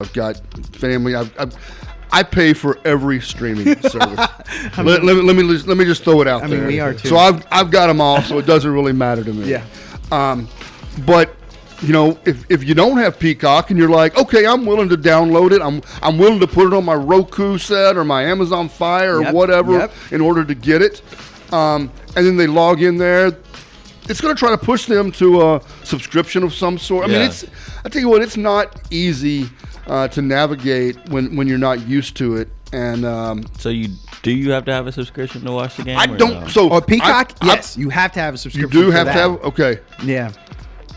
I've got family. I pay for every streaming service. let me just throw it out there. I mean, we are too. So I've got them all, so it doesn't really matter to me. Yeah. But you know, if you don't have Peacock and you're like, okay, I'm willing to download it. I'm willing to put it on my Roku set or my Amazon Fire or whatever in order to get it. And then they log in there. It's going to try to push them to a subscription of some sort. I mean, I tell you what, it's not easy to navigate when you're not used to it. And so do you have to have a subscription to watch the game? I don't. No? So Peacock, yes, you have to have a subscription. You do have to have. Okay. Yeah.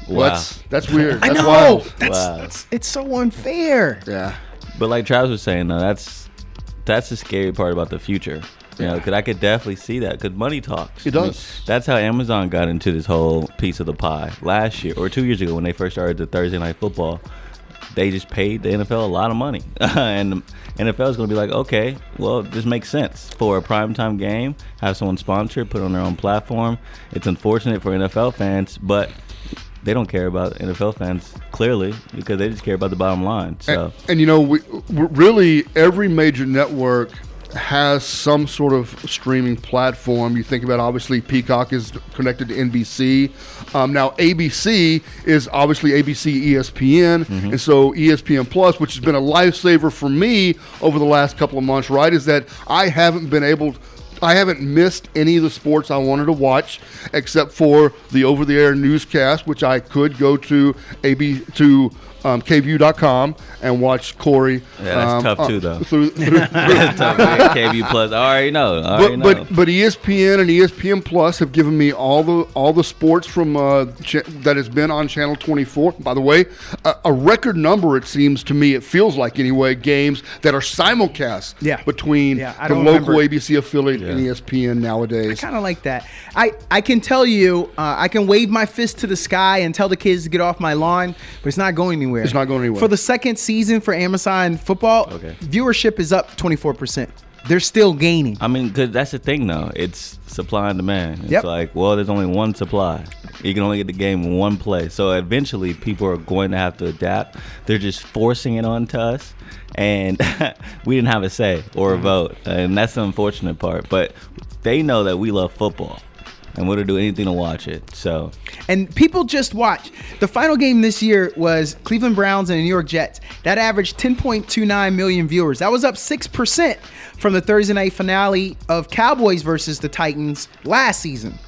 Wow. That's weird. That's I know. wild. It's so unfair. Yeah. But like Travis was saying, though, that's the scary part about the future. You know, because I could definitely see that because money talks. It does. I mean, that's how Amazon got into this whole piece of the pie last year or 2 years ago when they first started the Thursday Night Football. They just paid the NFL a lot of money. And the NFL is going to be like, okay, well, this makes sense for a primetime game, have someone sponsor it, put it on their own platform. It's unfortunate for NFL fans, but they don't care about NFL fans, clearly, because they just care about the bottom line. So, and you know, we really, every major network has some sort of streaming platform. You think about, obviously, Peacock is connected to NBC. Now, ABC is obviously ABC ESPN. And so ESPN Plus, which has been a lifesaver for me over the last couple of months, right, is that I haven't missed any of the sports I wanted to watch except for the over-the-air newscast, which I could go to KView.com and watch Corey. Yeah, that's tough too, though. That's tough, man. KView Plus. I already know. But ESPN and ESPN Plus have given me all the sports from that has been on Channel 24. By the way, a record number, it seems to me, it feels like anyway, games that are simulcast between the local ABC affiliate and ESPN nowadays. I kind of like that. I can tell you, I can wave my fist to the sky and tell the kids to get off my lawn, but it's not going anywhere. It's not going anywhere. For the second season for Amazon football, viewership is up 24%. They're still gaining. I mean, because that's the thing, though. It's supply and demand. It's like, well, there's only one supply. You can only get the game in one place. So eventually, people are going to have to adapt. They're just forcing it onto us. And we didn't have a say or a vote. And that's the unfortunate part. But they know that we love football. And we'll do anything to watch it. So, and people just watch. The final game this year was Cleveland Browns and the New York Jets. That averaged 10.29 million viewers. That was up 6% from the Thursday night finale of Cowboys versus the Titans last season.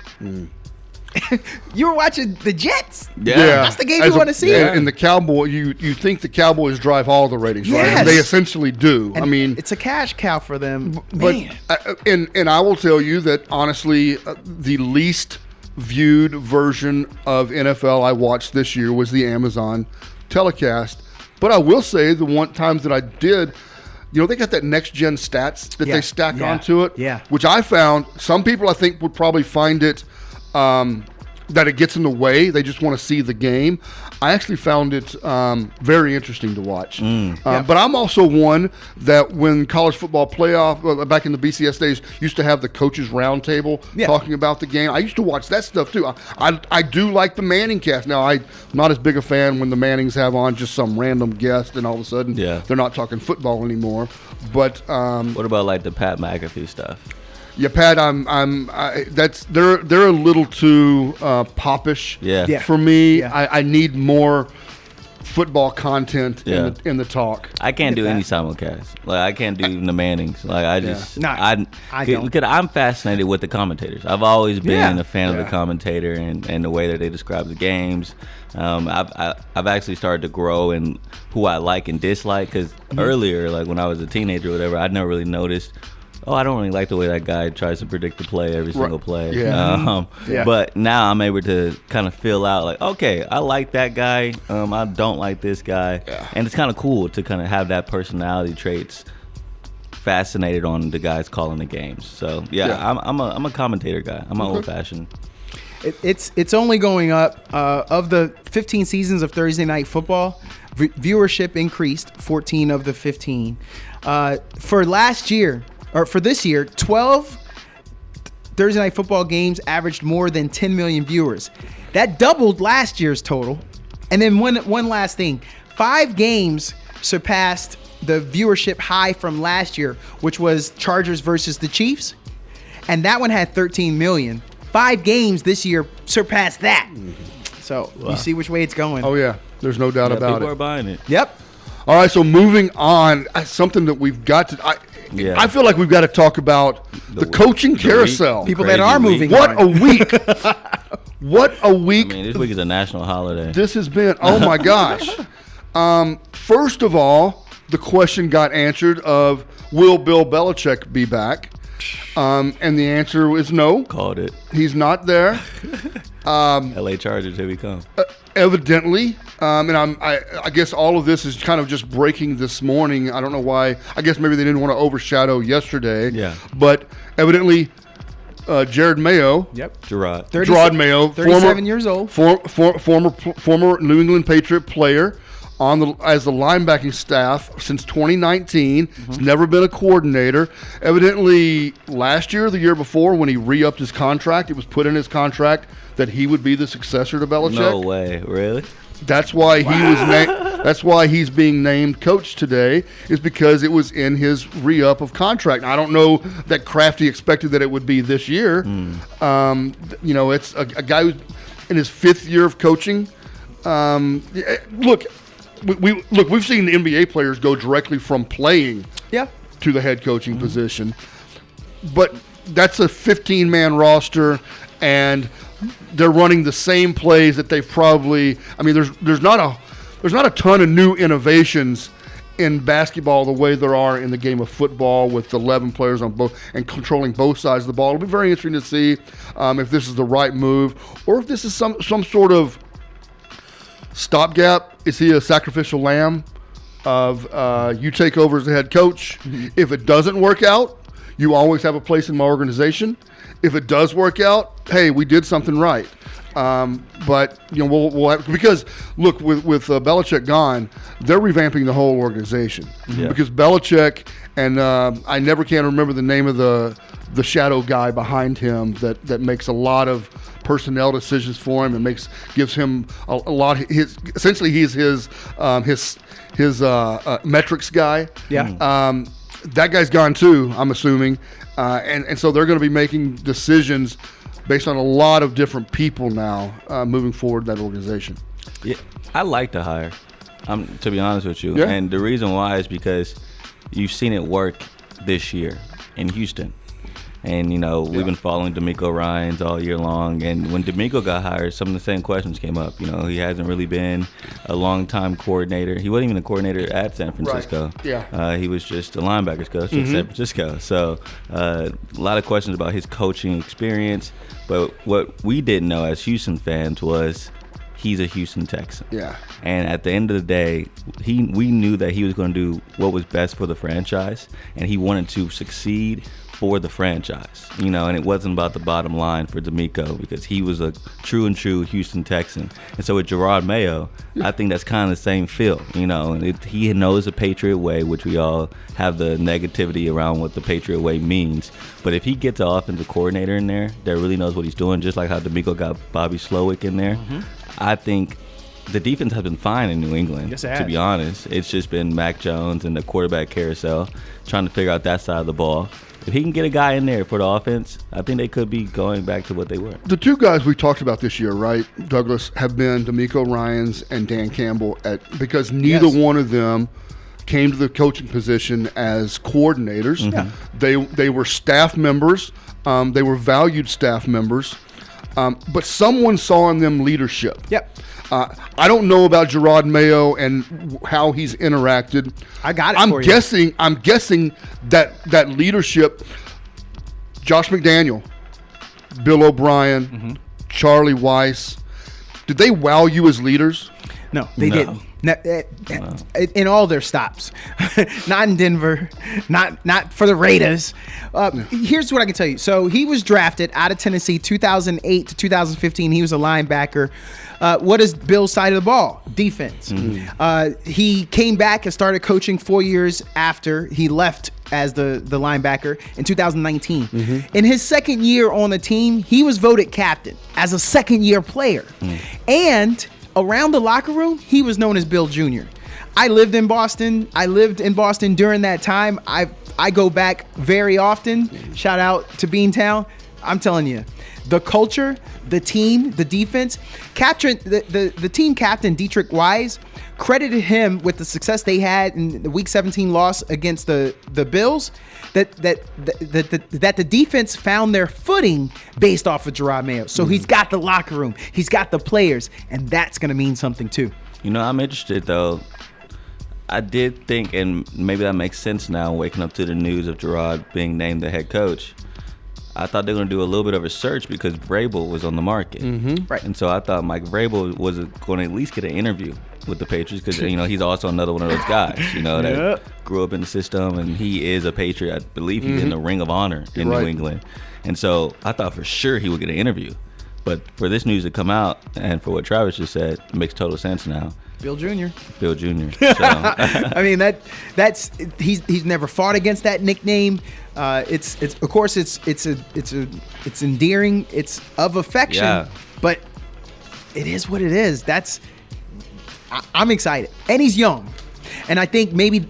You were watching the Jets. Yeah, that's the game you want to see. And the Cowboy, you think the Cowboys drive all the ratings, right? And they essentially do. And I mean, it's a cash cow for them. But and I will tell you that honestly, the least viewed version of NFL I watched this year was the Amazon telecast. But I will say the one times that I did, you know, they got that next gen stats that they stack onto it. Yeah. Which I found some people I think would probably find it. That it gets in the way. They just want to see the game. I actually found it very interesting to watch. But I'm also one that when college football playoff, back in the BCS days, used to have the coaches roundtable talking about the game. I used to watch that stuff too. I do like the Manning cast. Now, I'm not as big a fan when the Mannings have on just some random guest and all of a sudden they're not talking football anymore. But what about like the Pat McAfee stuff? Yeah, Pat, they're a little too popish for me. Yeah. I need more football content in the talk. I can't do any simulcast. Like I can't do the Mannings. Like I just I don't. Because I'm fascinated with the commentators. I've always been a fan of the commentator and the way that they describe the games. I've actually started to grow in who I like and dislike. Because earlier, like when I was a teenager or whatever, I'd never really noticed. Oh, I don't really like the way that guy tries to predict the play every single play. But now I'm able to kind of feel out like, okay, I like that guy. I don't like this guy. And it's kind of cool to kind of have that personality traits fascinated on the guys calling the games. So, I'm a commentator guy. I'm an old-fashioned. It's only going up. Of the 15 seasons of Thursday Night Football, viewership increased 14 of the 15. For last year, or for this year, 12 Thursday Night Football games averaged more than 10 million viewers. That doubled last year's total. And then one last thing. 5 games surpassed the viewership high from last year, which was Chargers versus the Chiefs. And that one had 13 million. 5 games this year surpassed that. So you see which way it's going. Oh, yeah. There's no doubt about people it. are buying it. Yep. All right, so moving on, something that we've got to I feel like we've got to talk about the coaching carousel. People that are moving What on. a week. What a week. I mean, this week is a national holiday. This has been, oh my gosh. First of all, the question got answered of, will Bill Belichick be back? And the answer is no. Called it. He's not there. LA Chargers, here we come. Evidently, and I guess all of this is kind of just breaking this morning. I don't know why. I guess maybe they didn't want to overshadow yesterday. Yeah. But evidently, Jared Mayo. Yep. Gerard Mayo, 37 years old. Former New England Patriot player as the linebacking staff since 2019. He's never been a coordinator. Evidently, last year, the year before, when he re-upped his contract, it was put in his contract that he would be the successor to Belichick. No way, really? That's why he was that's why he's being named coach today, is because it was in his re-up of contract. Now, I don't know that Crafty expected that it would be this year. It's a guy who's in his 5th year of coaching. Look, we've seen NBA players go directly from playing to the head coaching position, but that's a 15-man roster, and they're running the same plays that they've probably. I mean, there's not a ton of new innovations in basketball the way there are in the game of football with 11 players on both and controlling both sides of the ball. It'll be very interesting to see if this is the right move or if this is some sort of stopgap. Is he a sacrificial lamb of you take over as the head coach? If it doesn't work out, you always have a place in my organization. If it does work out, hey, we did something right. But we'll have, because look, with Belichick gone, they're revamping the whole organization because Belichick and I never can remember the name of the shadow guy behind him that makes a lot of personnel decisions for him and gives him a lot. Essentially he's his metrics guy. Yeah. That guy's gone too, I'm assuming. And so they're going to be making decisions based on a lot of different people now moving forward in that organization. Yeah, I like the hire, to be honest with you. Yeah. And the reason why is because you've seen it work this year in Houston. And, we've been following D'Amico Ryans all year long. And when D'Amico got hired, some of the same questions came up. He hasn't really been a long-time coordinator. He wasn't even a coordinator at San Francisco. Right. Yeah. He was just a linebackers coach at San Francisco. So a lot of questions about his coaching experience. But what we didn't know as Houston fans was he's a Houston Texan. Yeah. And at the end of the day, we knew that he was going to do what was best for the franchise, and he wanted to succeed for the franchise, and it wasn't about the bottom line for D'Amico because he was a true Houston Texan. And so with Gerard Mayo, I think that's kind of the same feel, and he knows the Patriot way, which we all have the negativity around what the Patriot way means. But if he gets an offensive coordinator in there that really knows what he's doing, just like how D'Amico got Bobby Slowick in there, I think the defense has been fine in New England, Yes, it has. to be honest. It's just been Mac Jones and the quarterback carousel trying to figure out that side of the ball. If he can get a guy in there for the offense, I think they could be going back to what they were. The two guys we talked about this year, right, Douglas, have been D'Amico Ryans and Dan Campbell, because neither one of them came to the coaching position as coordinators. They were staff members. They were valued staff members. But someone saw in them leadership. Yep. I don't know about Gerard Mayo and how he's interacted. I got it for you. I'm guessing that leadership, Josh McDaniel, Bill O'Brien, Charlie Weiss, did they wow you as leaders? No, they didn't. In all their stops, not in Denver, not for the Raiders. Here's what I can tell you. So he was drafted out of Tennessee 2008 to 2015. He was a linebacker. What is Bill's side of the ball? Defense. He came back and started coaching 4 years after he left as the linebacker in 2019. In his second year on the team, he was voted captain as a second-year player. And around the locker room, he was known as Bill Jr. I lived in Boston. I lived in Boston during that time. I go back very often. Shout out to Beantown. I'm telling you, the culture, the team, the defense, the team captain Dietrich Wise credited him with the success they had in the Week 17 loss against the Bills. That the defense found their footing based off of Gerard Mayo. So he's got the locker room, he's got the players, and that's going to mean something too. You know, I'm interested though. I did think, and maybe that makes sense now, waking up to the news of Gerard being named the head coach. I thought they were going to do a little bit of a search because Vrabel was on the market. Mm-hmm. Right. And so I thought Mike Vrabel was going to at least get an interview with the Patriots because, you know, he's also another one of those guys, you know, that grew up in the system, and he is a Patriot. I believe he's in the Ring of Honor in New England. And so I thought for sure he would get an interview. But for this news to come out and for what Travis just said, it makes total sense now. Bill Jr. Bill Jr. So. I mean that's he's never fought against that nickname. It's of course it's endearing. It's of affection, but it is what it is. I'm excited, and he's young, and I think maybe.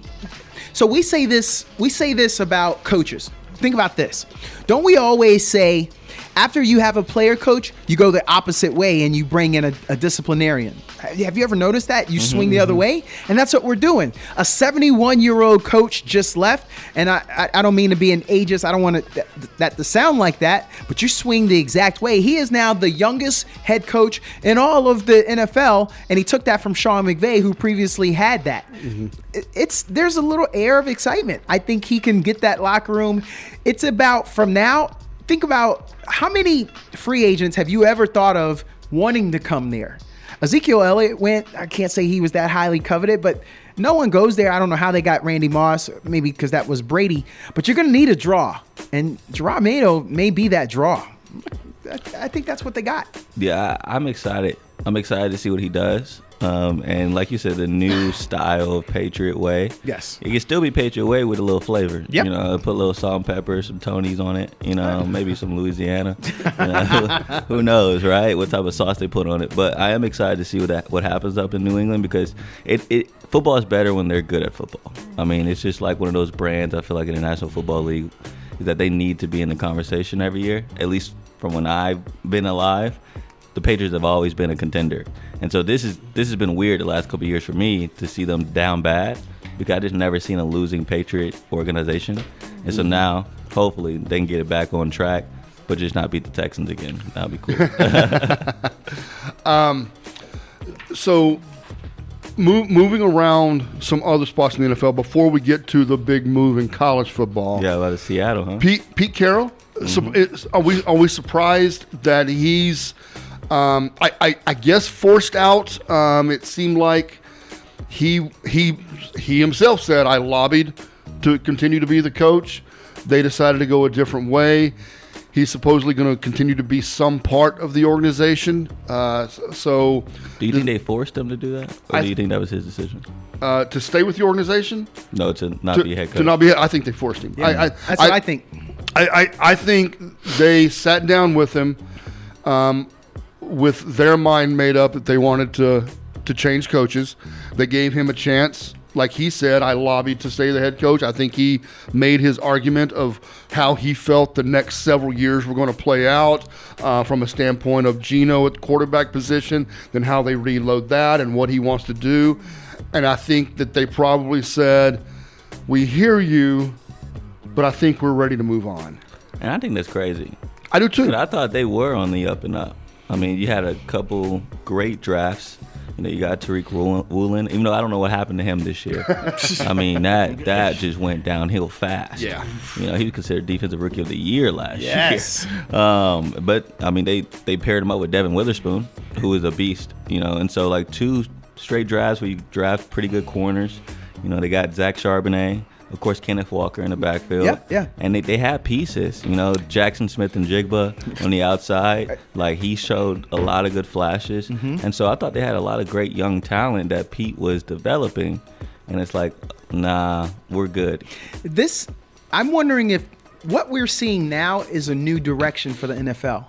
So we say this about coaches. Think about this. Don't we always say, after you have a player coach, you go the opposite way and you bring in a disciplinarian? Have you ever noticed that? You swing the other way? And that's what we're doing. A 71-year-old coach just left, and I don't mean to be an ageist. I don't want that to sound like that, but you swing the exact way. He is now the youngest head coach in all of the NFL, and he took that from Sean McVay, who previously had that. There's a little air of excitement. I think he can get that locker room. It's about, from now, think about how many free agents have you ever thought of wanting to come there? Ezekiel Elliott went. I can't say he was that highly coveted, but no one goes there. I don't know how they got Randy Moss, maybe because that was Brady. But you're going to need a draw, and Gerard Mayo may be that draw. I think that's what they got. Yeah, I'm excited. I'm excited to see what he does. And like you said, the new style of Patriot Way. Yes. It can still be Patriot Way with a little flavor. Yep. You know, put a little salt and pepper, some Tony's on it. You know, maybe some Louisiana. You know, who knows, right? What type of sauce they put on it. But I am excited to see what happens up in New England, because football is better when they're good at football. I mean, it's just like one of those brands, I feel like, in the National Football League, is that they need to be in the conversation every year, at least from when I've been alive. The Patriots have always been a contender. And so this has been weird the last couple of years for me to see them down bad, because I just never seen a losing Patriot organization. And so now, hopefully, they can get it back on track, but just not beat the Texans again. That would be cool. So moving around some other spots in the NFL before we get to the big move in college football. Yeah, a lot of Seattle, huh? Pete Carroll. Are we surprised that he's I guess forced out? It seemed like he himself said, I lobbied to continue to be the coach. They decided to go a different way. He's supposedly going to continue to be some part of the organization. So, do you think they forced him to do that, or do you think that was his decision? To stay with the organization? No, to not be head coach. To not be. I think they forced him. Yeah. That's what I think. I think they sat down with him, with their mind made up that they wanted to change coaches. They gave him a chance. Like he said, I lobbied to stay the head coach. I think he made his argument of how he felt the next several years were going to play out, from a standpoint of Geno at the quarterback position, then how they reload that and what he wants to do. And I think that they probably said, we hear you, but I think we're ready to move on. And I think that's crazy. I do too. But I thought they were on the up and up. I mean, you had a couple great drafts. You know, you got Tariq Woolen, even though I don't know what happened to him this year. I mean, that just went downhill fast. Yeah. You know, he was considered Defensive Rookie of the Year last Yes. year. But, I mean, they paired him up with Devin Witherspoon, who is a beast, you know. And so, like, 2 straight drafts where you draft pretty good corners. You know, they got Zach Charbonnet. Of course, Kenneth Walker in the backfield. Yeah. And they had pieces, you know, Jackson Smith and Jigba on the outside. Like, he showed a lot of good flashes. And so I thought they had a lot of great young talent that Pete was developing. And it's like, nah, we're good. I'm wondering if what we're seeing now is a new direction for the NFL.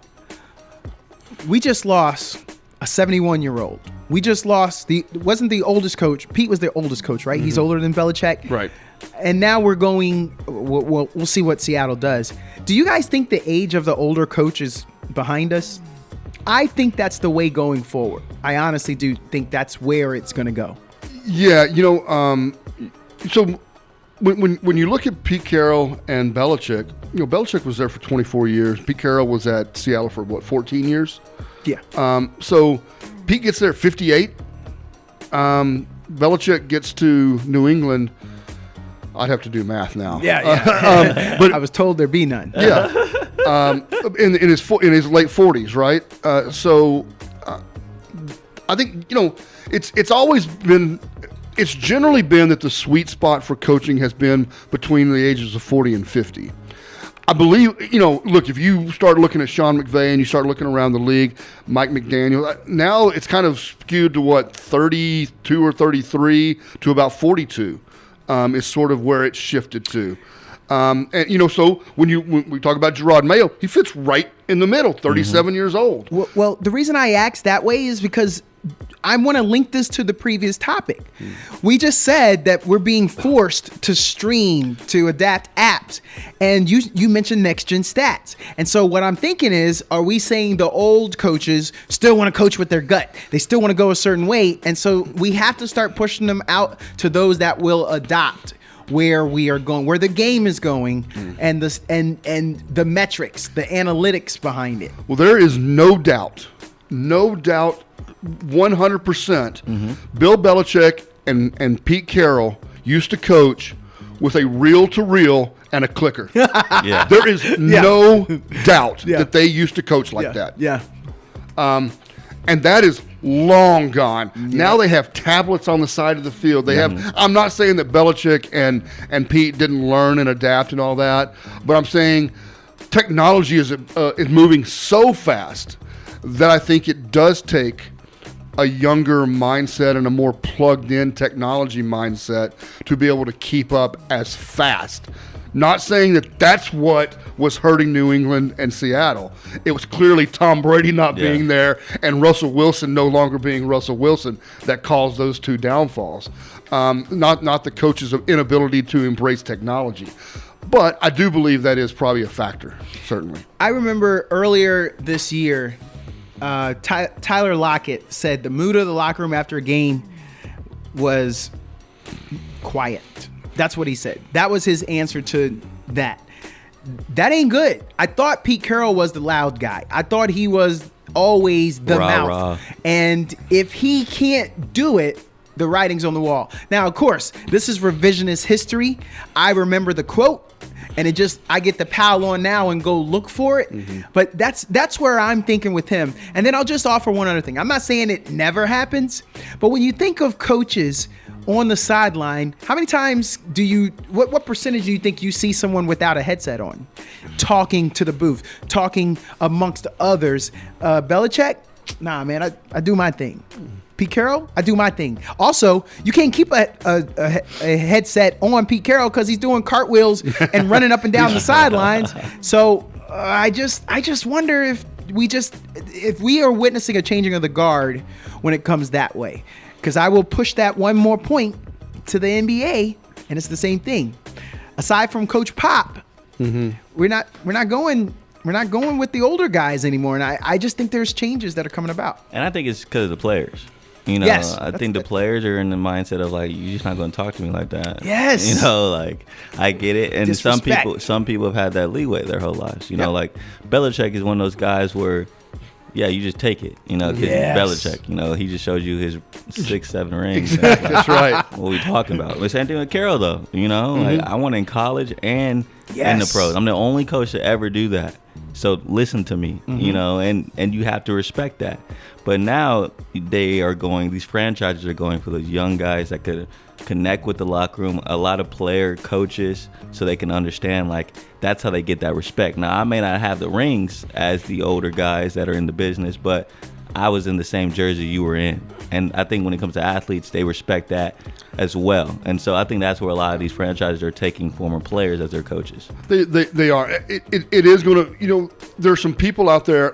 We just lost a 71-year-old. We just lost wasn't the oldest coach. Pete was the oldest coach, right? He's older than Belichick. Right. And now we're going, we'll see what Seattle does. Do you guys think the age of the older coach is behind us? I think that's the way going forward. I honestly do think that's where it's going to go. Yeah, so when you look at Pete Carroll and Belichick, Belichick was there for 24 years. Pete Carroll was at Seattle for, 14 years? Yeah. So Pete gets there at 58. Belichick gets to New England. I'd have to do math now. Yeah. But I was told there'd be none. Yeah. In his late 40s, right? I think it's always been. It's generally been that the sweet spot for coaching has been between the ages of 40 and 50. I believe, look, if you start looking at Sean McVay and you start looking around the league, Mike McDaniel, now it's kind of skewed to 32 or 33 to about 42 is sort of where it's shifted to. So when we talk about Gerard Mayo, he fits right in the middle, 37 years old. Well, the reason I asked that way is because I want to link this to the previous topic. We just said that we're being forced to stream, to adapt apps. And you mentioned next gen stats. And so what I'm thinking is, are we saying the old coaches still want to coach with their gut? They still want to go a certain way. And so we have to start pushing them out to those that will adopt where we are going, where the game is going, and the metrics, the analytics behind it. Well, there is no doubt, 100%. Bill Belichick and Pete Carroll used to coach with a reel-to-reel and a clicker. Yeah. There is no doubt that they used to coach like that. Yeah. And that is long gone. Now they have tablets on the side of the field. They have. I'm not saying that Belichick and Pete didn't learn and adapt and all that, but I'm saying technology is moving so fast that I think it does take a younger mindset and a more plugged-in technology mindset to be able to keep up as fast. Not saying that that's what was hurting New England and Seattle. It was clearly Tom Brady not being there and Russell Wilson no longer being Russell Wilson that caused those two downfalls. Not the coach's inability to embrace technology. But I do believe that is probably a factor, certainly. I remember earlier this year, Tyler Lockett said the mood of the locker room after a game was quiet. That's what he said. That was his answer to that. That ain't good. I thought Pete Carroll was the loud guy. I thought he was always the mouth. And if he can't do it, the writing's on the wall. Now, of course, this is revisionist history. I remember the quote, and I get the pile on now and go look for it. But that's where I'm thinking with him. And then I'll just offer one other thing. I'm not saying it never happens, but when you think of coaches on the sideline, how many times what percentage do you think you see someone without a headset on, talking to the booth, talking amongst others? Belichick, nah, man, I do my thing. Pete Carroll, I do my thing. Also, you can't keep a headset on Pete Carroll because he's doing cartwheels and running up and down the sidelines. So I just wonder if we are witnessing a changing of the guard when it comes that way. Because I will push that one more point to the NBA, and it's the same thing. Aside from Coach Pop, we're not going with the older guys anymore, and I just think there's changes that are coming about. And I think it's because of the players. Yes, I think the players are in the mindset of you're just not going to talk to me like that. Yes. I get it. And Disrespect. some people have had that leeway their whole lives. Belichick is one of those guys where, you just take it, because he's Belichick. He just shows you his 6-7 rings. That's right. What we talking about? The same thing with Carroll, though. I won in college and in the pros. I'm the only coach to ever do that. So listen to me, and you have to respect that. But now these franchises are going for those young guys that could connect with the locker room, a lot of player coaches, so they can understand that's how they get that respect. Now, I may not have the rings as the older guys that are in the business, but I was in the same jersey you were in. And I think when it comes to athletes, they respect that as well. And so I think that's where a lot of these franchises are taking former players as their coaches. They are. It is going to, there's some people out there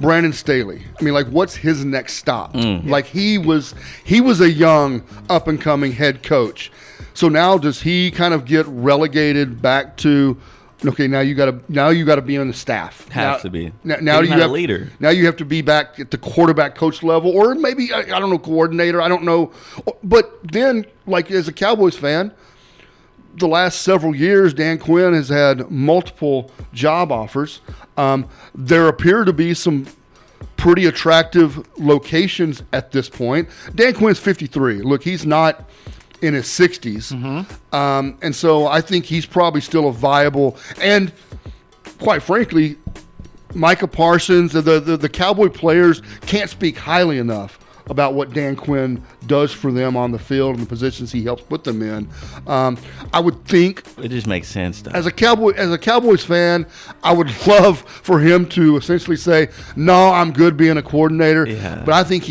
Brandon Staley. I mean, like, what's his next stop? Like, he was a young, up-and-coming head coach. So now does he kind of get relegated back to, okay, now you got to be on the staff. Has to be. Now you have a leader. Now you have to be back at the quarterback coach level, or maybe I don't know, coordinator. I don't know, but then, like, as a Cowboys fan, the last several years, Dan Quinn has had multiple job offers. There appear to be some pretty attractive locations at this point. Dan Quinn's 53. Look, he's not in his 60s. And so I think he's probably still a viable, and quite frankly, Micah Parsons, the Cowboy players can't speak highly enough about what Dan Quinn does for them on the field and the positions he helps put them in. I would think it just makes sense, though. As a Cowboys fan, I would love for him to essentially say, "No, I'm good being a coordinator." Yeah. But I think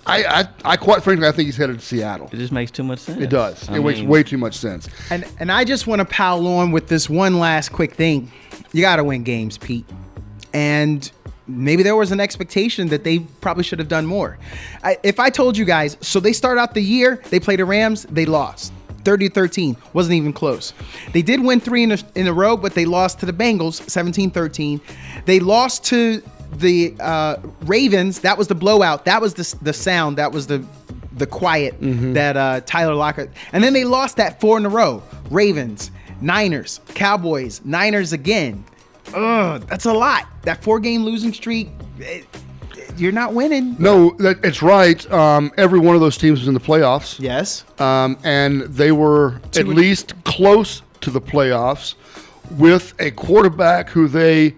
I quite frankly, I think he's headed to Seattle. It just makes too much sense. It does. It makes way too much sense. And I just want to pile on with this one last quick thing. You got to win games, Pete. And maybe there was an expectation that they probably should have done more. If I told you guys, so they start out the year, they played the Rams, they lost 30-13, wasn't even close. They did win 3 in a row, but they lost to the Bengals 17-13. They lost to the Ravens. That was the blowout. That was the sound. That was the quiet that Tyler Lockett. And then they lost that 4 in a row. Ravens, Niners, Cowboys, Niners again. That's a lot. That 4-game losing streak, you're not winning. No, it's right. Every one of those teams was in the playoffs. Yes. And they were at least close to the playoffs with a quarterback who they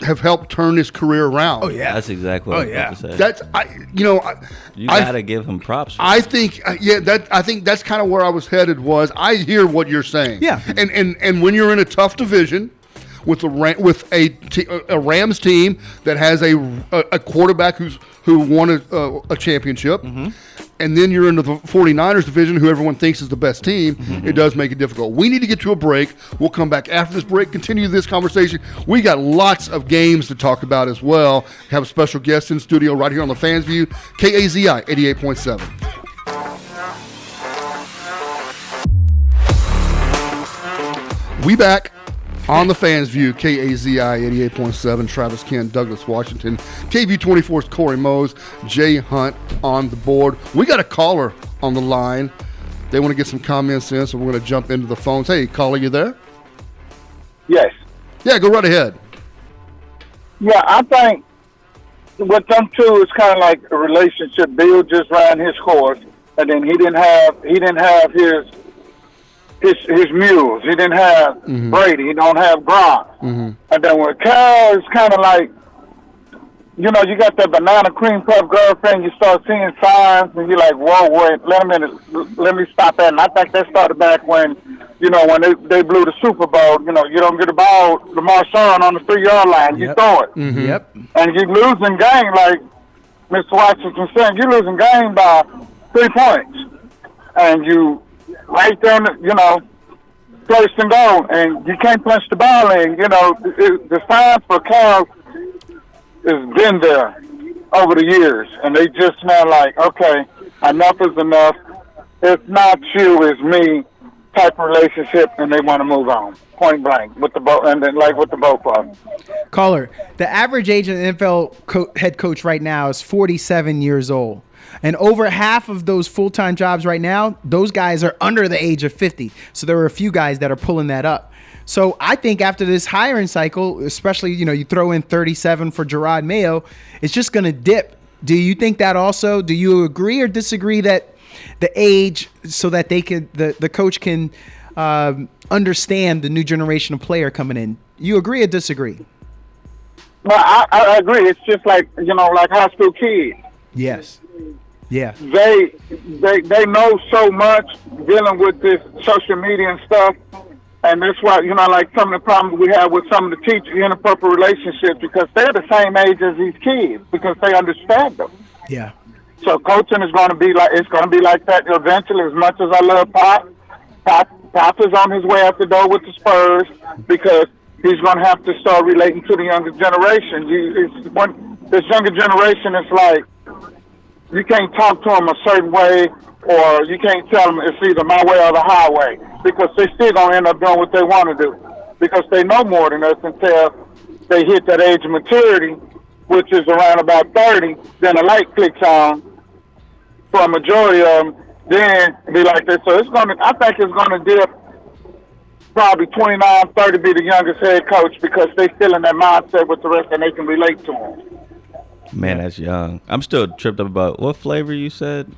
have helped turn his career around. Oh yeah, that's exactly what I was about to say. That's you got to give him props. I think I think that's kind of where I was headed. I hear what you're saying. Yeah. And when you're in a tough division with a Rams team that has a quarterback who won a championship, and then you're in the 49ers division, who everyone thinks is the best team, it does make it difficult. We need to get to a break. We'll come back after this break, continue this conversation. We got lots of games to talk about as well. Have a special guest in studio right here on the Fans View, KAZI 88.7. We back on the Fans View, KAZI 88.7, Travis Kent, Douglas Washington, KV24's Corey Mose, Jay Hunt on the board. We got a caller on the line. They want to get some comments in, so we're going to jump into the phones. Hey, caller, you there? Yes. Yeah, go right ahead. Yeah, I think with them two, it's kind of like a relationship. Bill just ran his course, and then he didn't have his mules. He didn't have Brady. He don't have Gronk. And then with Cal, it's kind of like, you got that banana cream puff girlfriend. You start seeing signs, and you're like, whoa, wait, let me stop that. And I think that started back when, when they blew the Super Bowl. You don't get the ball, Lamar Son on the 3-yard line. You throw it. Yep. And you're losing game, like Mr. Washington said, you're losing game by 3 points. And you right there, first and goal, and you can't punch the ball in. The sign for Cal has been there over the years, and they just now like, okay, enough is enough. It's not you, it's me type of relationship, and they want to move on. Point blank with the boat, and then like with the boat club. Caller, the average age of the NFL head coach right now is 47 years old. And over half of those full-time jobs right now, those guys are under the age of 50. So there are a few guys that are pulling that up. So I think after this hiring cycle, especially, you throw in 37 for Gerard Mayo, it's just going to dip. Do you think that also? Do you agree or disagree that the age so that the coach can understand the new generation of player coming in? You agree or disagree? Well, I agree. It's just like, like high school kids. Yes. Yeah. They know so much dealing with this social media and stuff. And that's why, like some of the problems we have with some of the teachers, inappropriate relationships, because they're the same age as these kids, because they understand them. Yeah. So coaching is going to be like that eventually. As much as I love Pop is on his way out the door with the Spurs, because he's going to have to start relating to the younger generation. this younger generation is like, you can't talk to them a certain way, or you can't tell them it's either my way or the highway, because they still gonna end up doing what they want to do, because they know more than us until they hit that age of maturity, which is around about 30. Then a light clicks on for a majority of them. Then be like this. So I think it's gonna dip. Probably 29, 30 be the youngest head coach, because they still in that mindset with the rest and they can relate to them. Man, that's young. I'm still tripped up about what flavor you said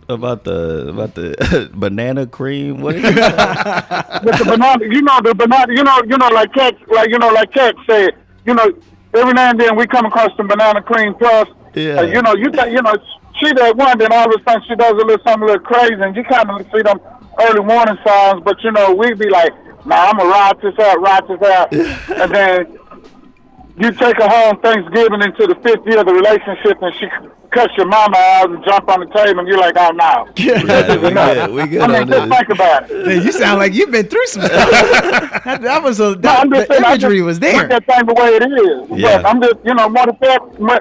about the banana cream. What is it? With the banana, the banana, like Cat said, every now and then we come across some banana cream plus. Yeah. She that one, then all of a sudden she does something a little crazy, and you kind of see them early warning signs, but we be like, nah, I'm gonna ride this out. And then you take her home Thanksgiving into the 5th year of the relationship, and she cuts your mama out and jump on the table, and you're like, oh no. We good on just this. think about it. Man, you sound like you've been through some stuff. The imagery was there. Look that thing the way it is. Yeah. But I'm just,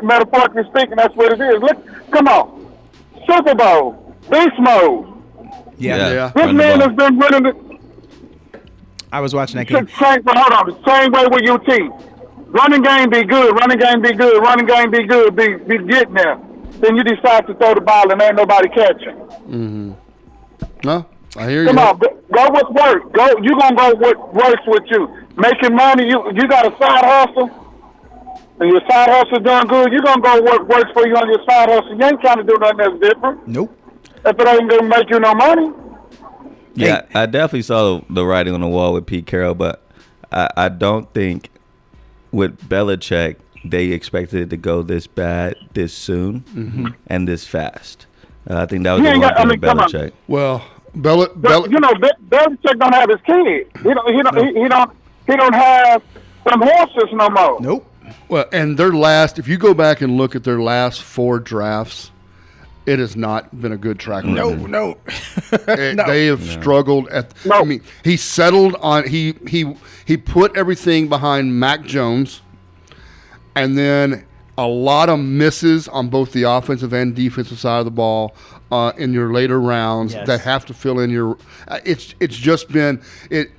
metaphorically speaking, that's what it is. Look, come on. Super Bowl, beast mode. Yeah. This man has been running the I was watching that game. the same way with UT. Running game be good, running game be getting there. Then you decide to throw the ball and ain't nobody catching. Mm-hmm. No, I hear you. Come on, go with work. You gonna go what works with you. Making money, you got a side hustle, and your side hustle doing good, you gonna go what works for you on your side hustle. You ain't trying to do nothing that's different. Nope. If it ain't gonna make you no money. Yeah, I definitely saw the writing on the wall with Pete Carroll, but I don't think with Belichick they expected it to go this bad, this soon, and this fast. I think that was the one thing with Belichick. Well, Belichick don't have his kid. He don't have them horses no more. Nope. Well, and if you go back and look at their last 4 drafts, it has not been a good track record. No. They have struggled I mean, he settled on he put everything behind Mac Jones, and then a lot of misses on both the offensive and defensive side of the ball in your later rounds that have to fill in your. It's just been it.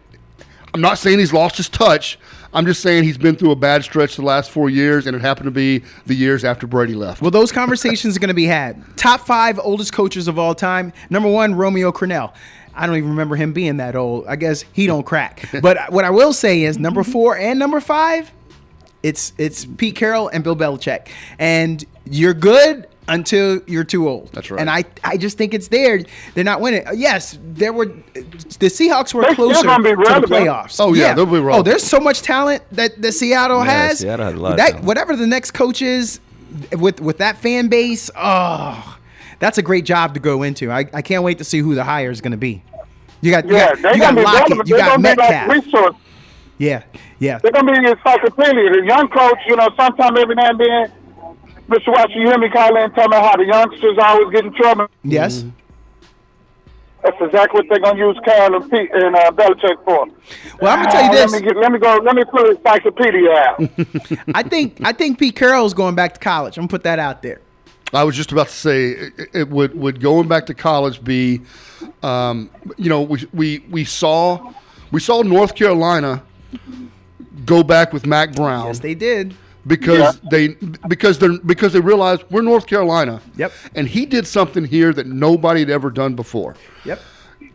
I'm not saying he's lost his touch. I'm just saying he's been through a bad stretch the last 4 years, and it happened to be the years after Brady left. Well, those conversations are going to be had. Top 5 oldest coaches of all time. Number 1, Romeo Crennel. I don't even remember him being that old. I guess he don't crack. But what I will say is number 4 and number 5, it's Pete Carroll and Bill Belichick. And you're good until you're too old. That's right. And I just think it's there. They're not winning. Yes, the Seahawks were closer to the playoffs. Oh, yeah, they'll be relevant. Oh, there's so much talent that the Seattle has. Seattle has a lot of talent. Whatever the next coach is with that fan base, that's a great job to go into. I can't wait to see who the hire is going to be. You got Lockett, you got Metcalf. Yeah. They're going to be the encyclopedia. The young coach, sometime every now and then, Mr. Watson, you hear me call in and tell me how the youngsters always get in trouble? Yes. That's exactly what they're going to use Carroll and Belichick for. Well, I'm going to tell you this. Let me pull the encyclopedia out. I think Pete Carroll's going back to college. I'm going to put that out there. I was just about to say, it would going back to college be, we saw North Carolina go back with Mac Brown. Yes, they did. Because they realized we're North Carolina. Yep. And he did something here that nobody had ever done before. Yep.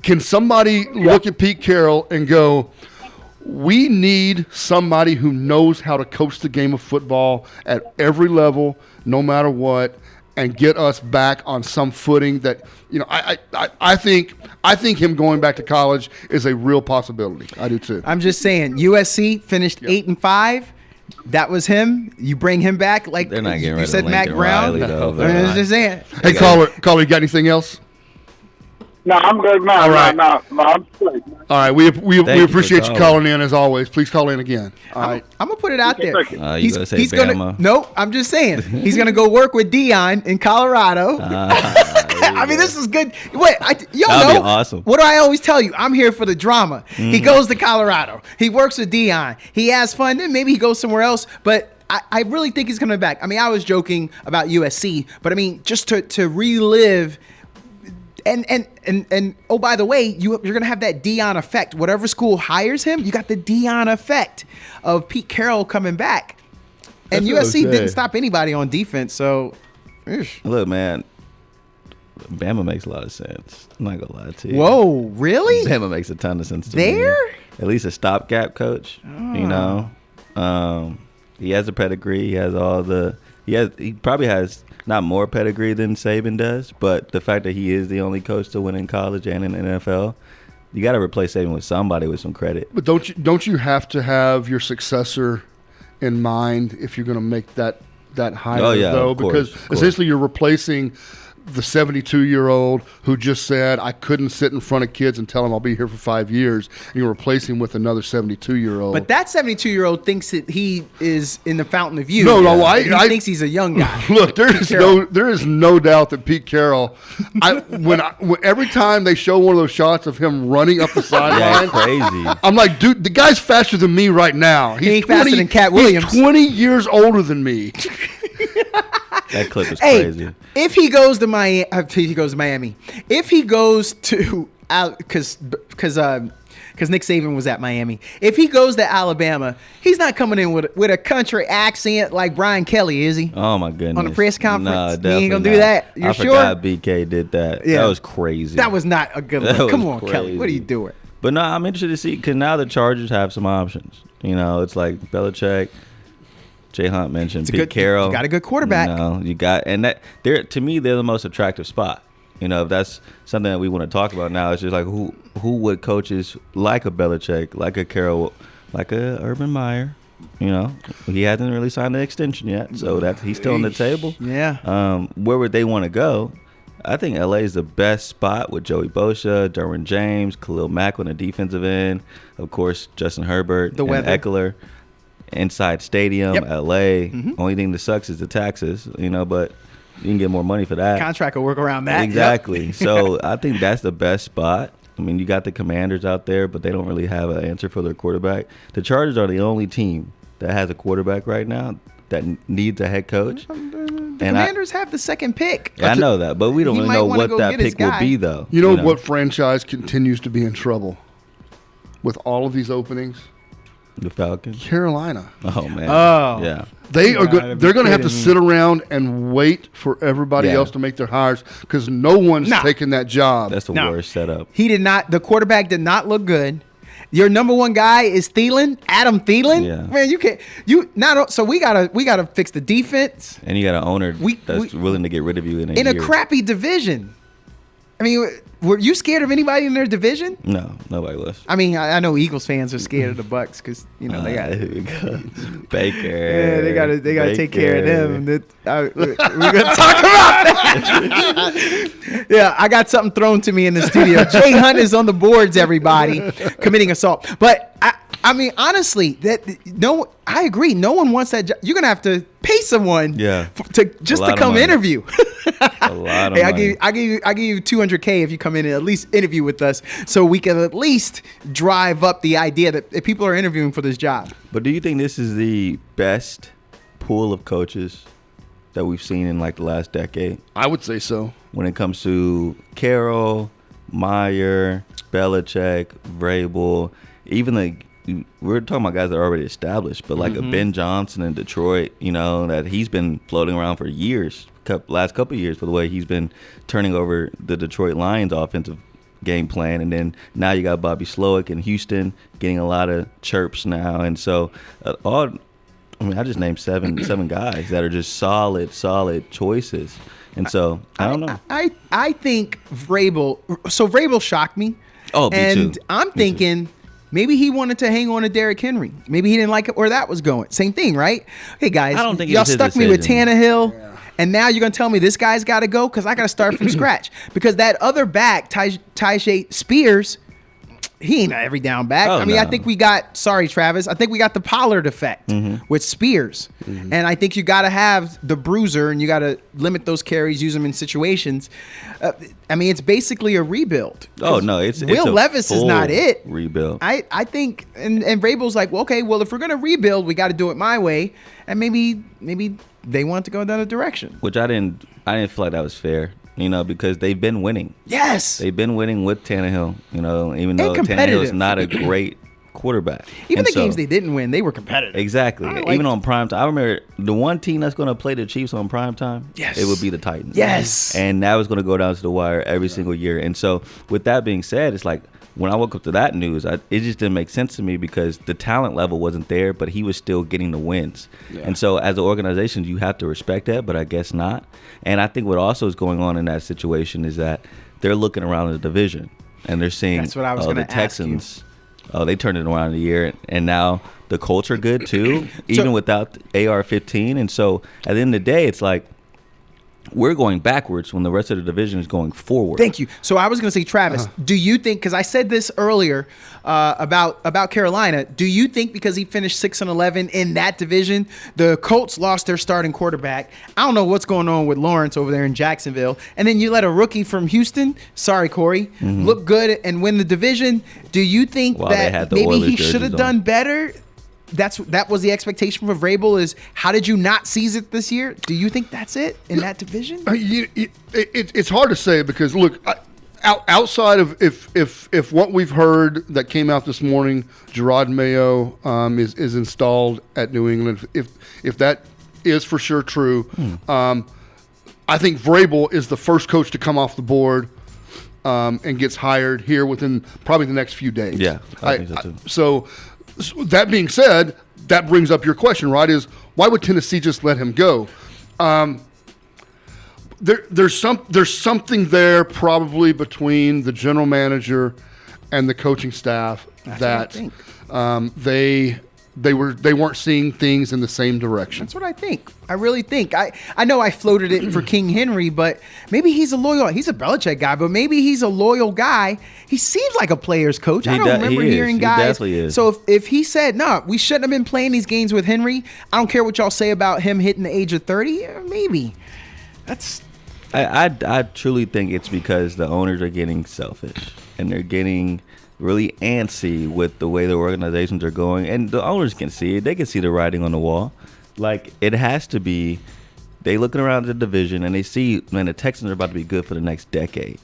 Can somebody look at Pete Carroll and go, we need somebody who knows how to coach the game of football at every level, no matter what, and get us back on some footing that, I think him going back to college is a real possibility. I do too. I'm just saying, USC finished 8-5. That was him. You bring him back, like they're not getting you rid said, of Mac Brown. I'm just saying. Hey, caller, you got anything else? No, I'm good now. All right. No, I'm straight. All right, we appreciate you calling in as always. Please call in again. All right. I'm gonna put it out there. You gonna say Bama? No, I'm just saying he's gonna go work with Dion in Colorado. I mean, this is good. Wait, That'd be awesome. What do I always tell you? I'm here for the drama. He goes to Colorado. He works with Dion. He has fun. Then maybe he goes somewhere else. But I really think he's coming back. I mean, I was joking about USC, but I mean, just to relive. And oh, by the way, you're gonna have that Deion effect. Whatever school hires him, you got the Deion effect of Pete Carroll coming back. And USC didn't stop anybody on defense. So, look, man, Bama makes a lot of sense. I'm not gonna lie to you. Whoa, really? Bama makes a ton of sense to me. At least a stopgap coach. You know, he has a pedigree. He has all the. He probably has not more pedigree than Saban does, but the fact that he is the only coach to win in college and in the NFL, you got to replace Saban with somebody with some credit. But don't you have to have your successor in mind if you're going to make that hire, though? Because essentially you're replacing the 72-year-old who just said, I couldn't sit in front of kids and tell them I'll be here for 5 years, and you replace him with another 72-year-old. But that 72-year-old thinks that he is in the fountain of youth. No, he thinks he's a young guy. Look, there is no doubt that Pete Carroll, every time they show one of those shots of him running up the sideline, crazy. I'm like, dude, the guy's faster than me right now. He's faster than Cat Williams. He's 20 years older than me. That clip is crazy. If he goes to Miami, if he goes to because Nick Saban was at Miami. If he goes to Alabama, he's not coming in with a country accent like Brian Kelly, is he? Oh my goodness! On the press conference, no, definitely he ain't gonna do that. You're sure? I forgot BK did that. Yeah. That was crazy. That was not a good look. Come on, crazy. Kelly, what are you doing? But no, I'm interested to see because now the Chargers have some options. You know, it's like Belichick. Jay Hunt mentioned Pete Carroll. You got a good quarterback. And that to me they're the most attractive spot. You know, if that's something that we want to talk about now, it's just like who would coaches like a Belichick, like a Carroll, like a Urban Meyer. You know, he hasn't really signed the extension yet, so he's still on the table. Yeah. Where would they want to go? I think LA is the best spot with Joey Bosa, Derwin James, Khalil Mack on the defensive end, of course Justin Herbert, and Eckler. Inside stadium, LA. Mm-hmm. Only thing that sucks is the taxes, you know, but you can get more money for that. Contract will work around that. Exactly. Yep. So I think that's the best spot. I mean, you got the Commanders out there, but they don't really have an answer for their quarterback. The Chargers are the only team that has a quarterback right now that needs a head coach. The Commanders have the second pick. I know that, but we don't really know what that pick will be, though. You know what franchise continues to be in trouble with all of these openings? The Falcons? Carolina. Oh, man. Oh. Yeah. They're going to have to sit around and wait for everybody else to make their hires because no one's taking that job. That's the worst setup. He did not. The quarterback did not look good. Your number one guy is Thielen, Adam Thielen. Yeah. Man, you can't. So we gotta fix the defense. And you got an owner that's willing to get rid of you in a crappy division. I mean, were you scared of anybody in their division? No, nobody was. I mean, I know Eagles fans are scared of the Bucs because they got Baker. Yeah, they got to take care of them. We're gonna talk about that. Yeah, I got something thrown to me in the studio. Jay Hunt is on the boards. Everybody committing assault, but I mean, honestly, I agree. No one wants that job. You're gonna have to pay someone, to come interview. A lot of money. I give you $200K if you come in and at least interview with us, so we can at least drive up the idea that people are interviewing for this job. But do you think this is the best pool of coaches that we've seen in like the last decade? I would say so. When it comes to Carroll, Meyer, Belichick, Vrabel, even we're talking about guys that are already established, but like a Ben Johnson in Detroit, you know, that he's been floating around for years, last couple of years, for the way he's been turning over the Detroit Lions offensive game plan. And then now you got Bobby Slowick in Houston getting a lot of chirps now. And so I just named seven guys that are just solid choices. And so I don't know. I think Vrabel. So Vrabel shocked me. Oh, me too. I'm thinking maybe he wanted to hang on to Derrick Henry. Maybe he didn't like it where that was going. Same thing, right? Hey guys, I don't think y'all stuck me with Tannehill, and now you're gonna tell me this guy's got to go because I got to start from scratch. Because that other back, Tyjae Spears, he ain't every down back. Oh, I mean, no. I think we got, sorry, Travis, I think we got the Pollard effect with Spears. And I think you got to have the bruiser and you got to limit those carries, use them in situations. I mean, it's basically a rebuild. Oh, no, it's Will a Levis is full not it. rebuild. I think, and Vrabel's like, well, okay, well, if we're going to rebuild, we got to do it my way. And maybe they want to go in that direction. Which I didn't feel like that was fair. Because they've been winning. Yes. They've been winning with Tannehill, even though competitive. Tannehill is not a great quarterback. Even the games they didn't win, they were competitive. Exactly. Even on prime time. I remember the one team that's going to play the Chiefs on prime time, yes, it would be the Titans. Yes. And that was going to go down to the wire every single year. And so with that being said, it's like when I woke up to that news, it just didn't make sense to me because the talent level wasn't there, but he was still getting the wins. Yeah. And so as an organization, you have to respect that, but I guess not. And I think what also is going on in that situation is that they're looking around the division and they're seeing that's what I was the Texans. Oh, they turned it around in a year, and now the Colts are good too, even without AR-15. And so at the end of the day, it's like we're going backwards when the rest of the division is going forward. Thank you. So I was going to say, Travis, do you think, because I said this earlier about Carolina, do you think because he finished 6-11 in that division, the Colts lost their starting quarterback? I don't know what's going on with Lawrence over there in Jacksonville. And then you let a rookie from Houston, sorry, Corey, look good and win the division. Do you think that maybe he should have done better? That was the expectation for Vrabel is how did you not seize it this year? Do you think that's it in that division? It's hard to say because look, outside of if what we've heard that came out this morning, Gerard Mayo is installed at New England. If that is for sure true, I think Vrabel is the first coach to come off the board and gets hired here within probably the next few days. Yeah, I think so too. So that being said, that brings up your question, right? Is why would Tennessee just let him go? There's something there probably between the general manager and the coaching staff that they weren't seeing things in the same direction. That's what I think. I really think. I know I floated it for King Henry, but maybe he's a Belichick guy, but maybe he's a loyal guy. He seems like a player's coach. I don't remember hearing guys. He definitely is. So if he said, no, we shouldn't have been playing these games with Henry, I don't care what y'all say about him hitting the age of 30, maybe. I truly think it's because the owners are getting selfish and they're getting really antsy with the way the organizations are going, and the owners can see it. They can see the writing on the wall. Like, it has to be, they looking around the division and they see, man, the Texans are about to be good for the next decade,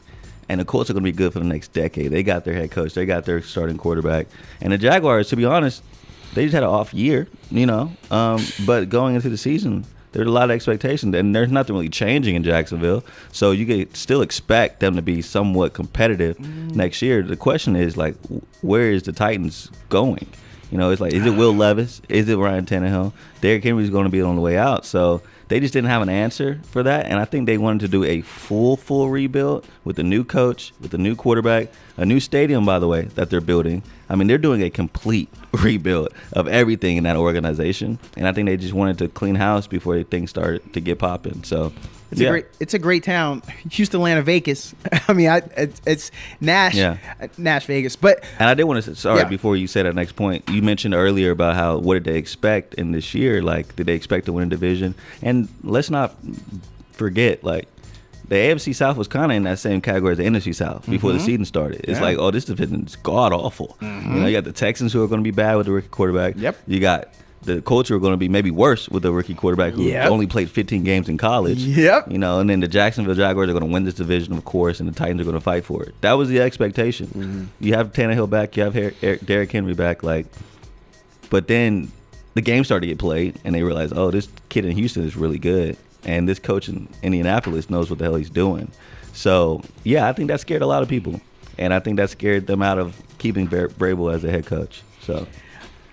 and the Colts are going to be good for the next decade. They got their head coach, they got their starting quarterback, and the Jaguars, to be honest, they just had an off year, but going into the season, there's a lot of expectations, and there's nothing really changing in Jacksonville. So you can still expect them to be somewhat competitive next year. The question is, like, where is the Titans going? It's like, is it Will Levis? Is it Ryan Tannehill? Derrick Henry's going to be on the way out. So they just didn't have an answer for that. And I think they wanted to do a full rebuild with a new coach, with a new quarterback, a new stadium, by the way, that they're building. I mean, they're doing a complete rebuild of everything in that organization. And I think they just wanted to clean house before things started to get popping. So it's a great town. Houston, Atlanta, Vegas. I mean, it's Nash Vegas. But and I did want to say, before you say that next point, you mentioned earlier about what did they expect in this year? Like, did they expect to win a division? And let's not forget, like, the AFC South was kind of in that same category as the NFC South before the season started. It's like, oh, this division is god awful. You got the Texans who are going to be bad with the rookie quarterback. Yep. You got the Colts who are going to be maybe worse with the rookie quarterback who only played 15 games in college. Yep. And then the Jacksonville Jaguars are going to win this division, of course, and the Titans are going to fight for it. That was the expectation. You have Tannehill back, you have Derrick Henry back, but then the game started to get played, and they realized, oh, this kid in Houston is really good. And this coach in Indianapolis knows what the hell he's doing. So, yeah, I think that scared a lot of people. And I think that scared them out of keeping Vrabel as a head coach. So,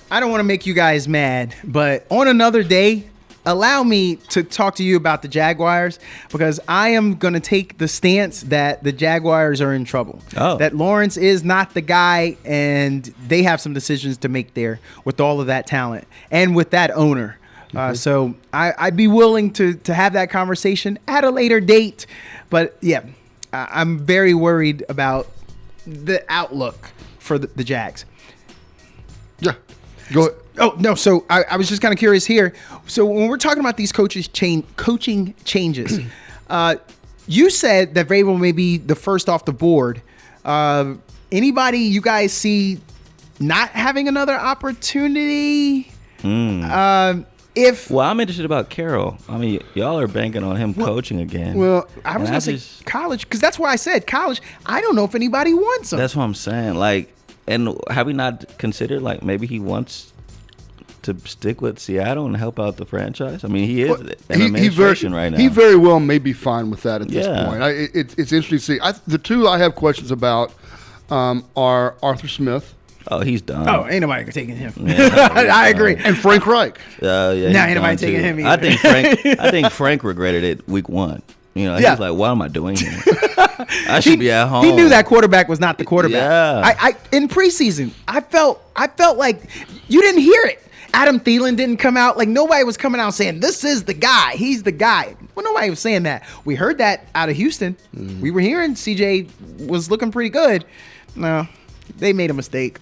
I don't want to make you guys mad, but on another day, allow me to talk to you about the Jaguars, because I am going to take the stance that the Jaguars are in trouble. Oh. That Lawrence is not the guy, and they have some decisions to make there with all of that talent and with that owner. So I'd be willing to have that conversation at a later date. But, yeah, I'm very worried about the outlook for the Jags. Yeah. Go ahead. Oh, no. So I was just kind of curious here. So when we're talking about these coaching changes, you said that Vrabel may be the first off the board. Anybody you guys see not having another opportunity? Well, I'm interested about Carroll. I mean, y'all are banking on him coaching again. Well, I was going to say college, because that's why I said college. I don't know if anybody wants him. That's what I'm saying. Like, and have we not considered, like, maybe he wants to stick with Seattle and help out the franchise? I mean, he is in administration right now. He very well may be fine with that at this Yeah. point. It's interesting to see. The two I have questions about are Arthur Smith. Oh, he's done. Oh, ain't nobody taking him. Yeah, I agree. And Frank Reich. Yeah, Nah, ain't nobody taking him either. I think Frank regretted it week one. You know, he Yeah. was like, "What am I doing here? I should be at home." He knew that quarterback was not the quarterback. Yeah. I in preseason, I felt like you didn't hear it. Adam Thielen didn't come out. Like, nobody was coming out saying, this is the guy. He's the guy. Well, nobody was saying that. We heard that out of Houston. We were hearing CJ was looking pretty good. No, they made a mistake.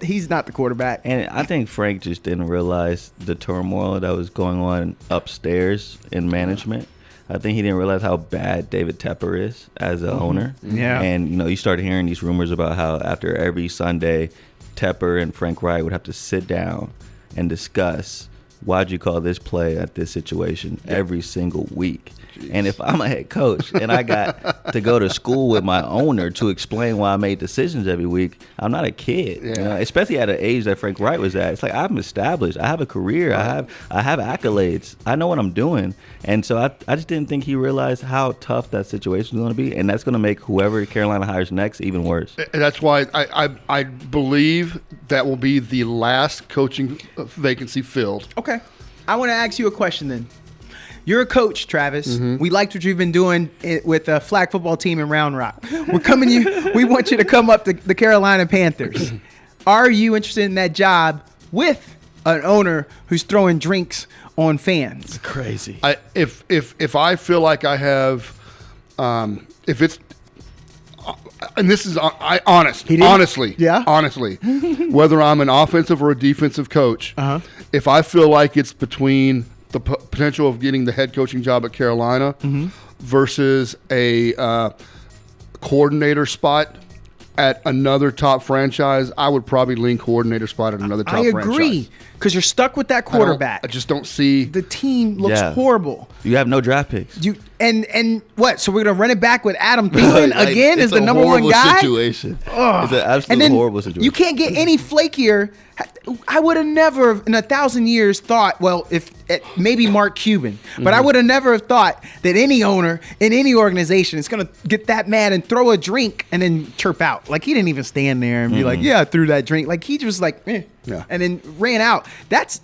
He's not the quarterback. And I think Frank just didn't realize the turmoil that was going on upstairs in management. I think he didn't realize how bad David Tepper is as an owner. Yeah. And, you know, you started hearing these rumors about how after every Sunday, Tepper and Frank Reich would have to sit down and discuss, why'd you call this play at this situation every single week? Jeez. And if I'm a head coach and I got to go to school with my owner to explain why I made decisions every week, I'm not a kid. Yeah. You know? Especially at an age that Frank Reich was at. It's like, I'm established. I have a career. Right. I have accolades. I know what I'm doing. And so I just didn't think he realized how tough that situation is going to be. And that's going to make whoever Carolina hires next even worse. And that's why I believe that will be the last coaching vacancy filled. Okay. I want to ask you a question then. You're a coach, Travis. We liked what you've been doing with the flag football team in Round Rock. We want you to come up to the Carolina Panthers. Are you interested in that job with an owner who's throwing drinks on fans? Crazy. If I feel like I have, if it's, and this is honestly, whether I'm an offensive or a defensive coach, if I feel like it's between the potential of getting the head coaching job at Carolina versus a coordinator spot at another top franchise, I would probably lean coordinator spot at another top franchise. I agree, because you're stuck with that quarterback. I just don't see. The team looks horrible. You have no draft picks. And what? So we're gonna run it back with Adam Thielen again as the number one guy? Situation. It's an absolute horrible situation. You can't get any flakier. I would have never in 1,000 years thought, well, if maybe Mark Cuban, but I would have never have thought that any owner in any organization is going to get that mad and throw a drink and then chirp out. Like, he didn't even stand there and be like, yeah, I threw that drink. Like, he just like, and then ran out. That's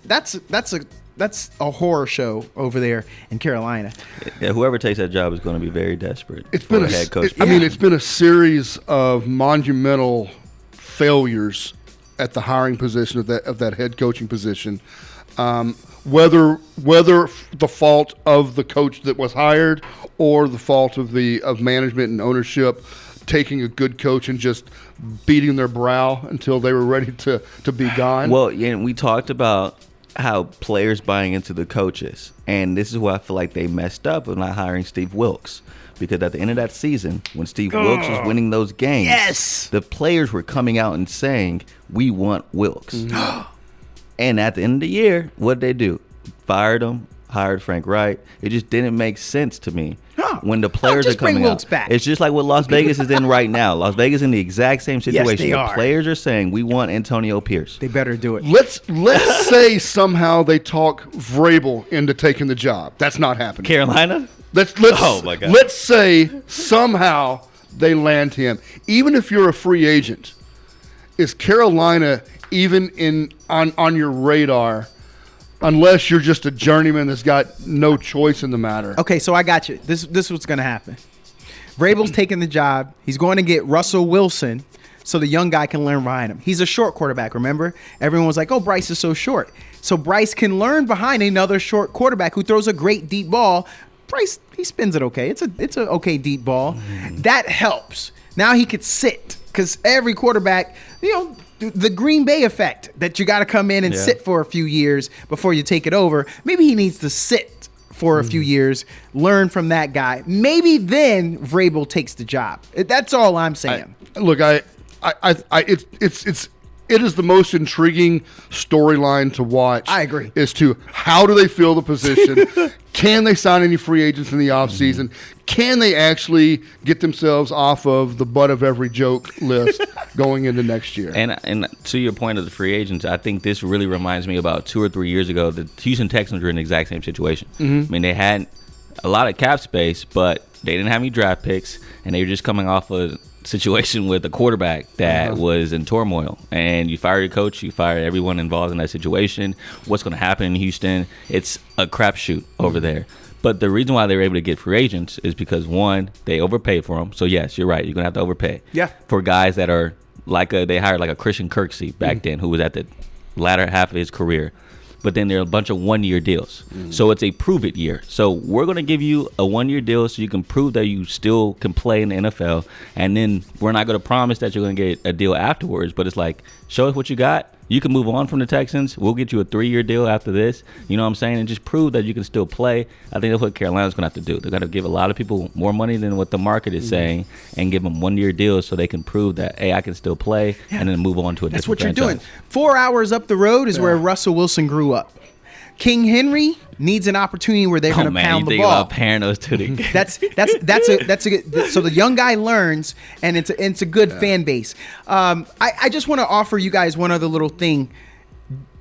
a horror show over there in Carolina. Yeah, whoever takes that job is going to be very desperate. It's been a head coach. It's been a series of monumental failures at the hiring position of that head coaching position. Whether the fault of the coach that was hired or the fault of management and ownership taking a good coach and just beating their brow until they were ready to be gone. Well, yeah, we talked about how players buying into the coaches, and this is where I feel like they messed up with not hiring Steve Wilks. Because at the end of that season, when Steve Wilks was winning those games, the players were coming out and saying, we want Wilks. And at the end of the year, what did they do? Fired him, hired Frank Reich. It just didn't make sense to me. When the players are coming out. Back. It's just like what Las Vegas is in right now. Las Vegas in the exact same situation. Yes, the players are saying, we want Antonio Pierce. They better do it. Let's say somehow they talk Vrabel into taking the job. That's not happening. Carolina? Oh my God. Let's say somehow they land him. Even if you're a free agent, is Carolina even on your radar unless you're just a journeyman that's got no choice in the matter? Okay, so I got you. This is what's going to happen. Vrabel's taking the job. He's going to get Russell Wilson so the young guy can learn behind him. He's a short quarterback, remember? Everyone was like, oh, Bryce is so short. So Bryce can learn behind another short quarterback who throws a great deep ball. Bryce, he spins it okay. It's a okay deep ball. That helps. Now he could sit because every quarterback, the Green Bay effect that you got to come in and sit for a few years before you take it over. Maybe he needs to sit for a few years, learn from that guy. Maybe then Vrabel takes the job. That's all I'm saying. It is the most intriguing storyline to watch. I agree. As to how do they fill the position? Can they sign any free agents in the offseason? Can they actually get themselves off of the butt of every joke list going into next year? And to your point of the free agents, I think this really reminds me about 2 or 3 years ago. The Houston Texans were in the exact same situation. I mean, they had a lot of cap space, but they didn't have any draft picks, and they were just coming off a situation with a quarterback that was in turmoil, and you fire your coach, you fire everyone involved in that situation. What's going to happen in Houston? It's a crapshoot over there. But the reason why they were able to get free agents is because, one, they overpaid for them. So yes, you're right, you're gonna have to overpay. Yeah. For guys that are they hired like a Christian Kirksey back then, who was at the latter half of his career. But then there are a bunch of 1-year deals. So it's a prove-it year. So we're going to give you a 1-year deal so you can prove that you still can play in the NFL. And then we're not going to promise that you're going to get a deal afterwards. But it's like, show us what you got. You can move on from the Texans. We'll get you a 3-year deal after this. You know what I'm saying? And just prove that you can still play. I think that's what Carolina's going to have to do. They're going to give a lot of people more money than what the market is saying and give them 1-year deals so they can prove that, hey, I can still play, and then move on to a different franchise. That's what you're doing. 4 hours up the road is where Russell Wilson grew up. King Henry needs an opportunity where they're going to pound the ball. About pairing those two together. That's a good, so the young guy learns, and it's a good fan base. I just want to offer you guys one other little thing,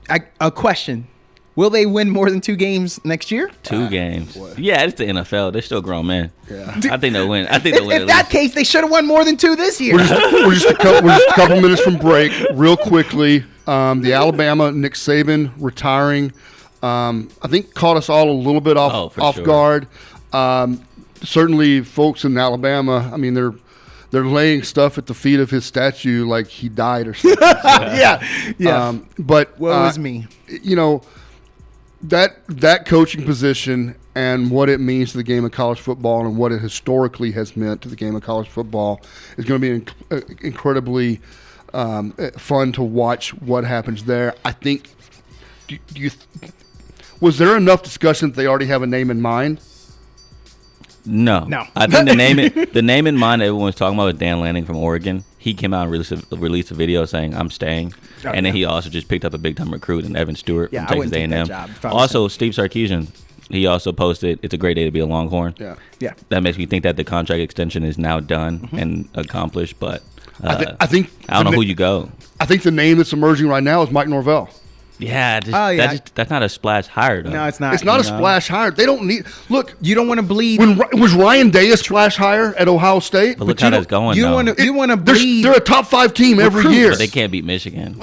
a question. Will they win more than 2 games next year? 2 games. Yeah, it's the NFL. They're still grown men. Yeah. I think they'll win. I think they'll win. In that case, they should have won more than 2 this year. We're just a couple minutes from break. Real quickly, the Alabama Nick Saban retiring. I think caught us all a little bit off guard. Certainly, folks in Alabama, I mean, they're laying stuff at the feet of his statue like he died or something. Yeah. But woe is me. You know, that coaching position and what it means to the game of college football and what it historically has meant to the game of college football is going to be incredibly fun to watch what happens there. I think. Was there enough discussion that they already have a name in mind? No. I think the name in mind that everyone's talking about was Dan Lanning from Oregon. He came out and released a video saying, I'm staying. And then he also just picked up a big-time recruit in Evan Stewart from Texas A&M. Also, Steve Sarkisian, he also posted, it's a great day to be a Longhorn. Yeah. That makes me think that the contract extension is now done and accomplished. But I don't know who you go. I think the name that's emerging right now is Mike Norvell. Yeah, that's not a splash hire, though. No, it's not. It's not a splash hire. They don't need. Look, you don't want to bleed. Was Ryan Day a splash hire at Ohio State? But look how that's going. You want to bleed. They're a top 5 team every year, but they can't beat Michigan.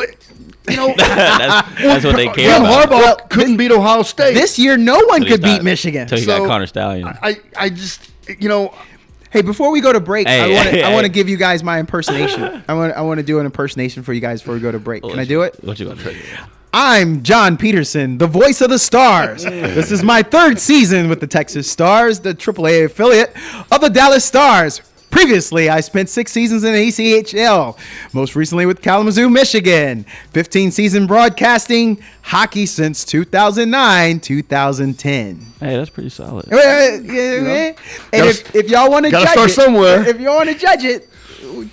You know, that's what they care Jim about. Harbaugh couldn't beat Ohio State this year. No one could beat Michigan. Until he got Connor Stallion. I just, you know. Hey, before we go to break, I want to give you guys my impersonation. I want to do an impersonation for you guys before we go to break. Can I do it? What you want to do? I'm John Peterson, the voice of the Stars. This is my 3rd season with the Texas Stars, the AAA affiliate of the Dallas Stars. Previously, I spent 6 seasons in the ECHL, most recently with Kalamazoo, Michigan. 15-season broadcasting hockey since 2009-2010. Hey, that's pretty solid. And if y'all want to judge start it, somewhere. If you want to judge it,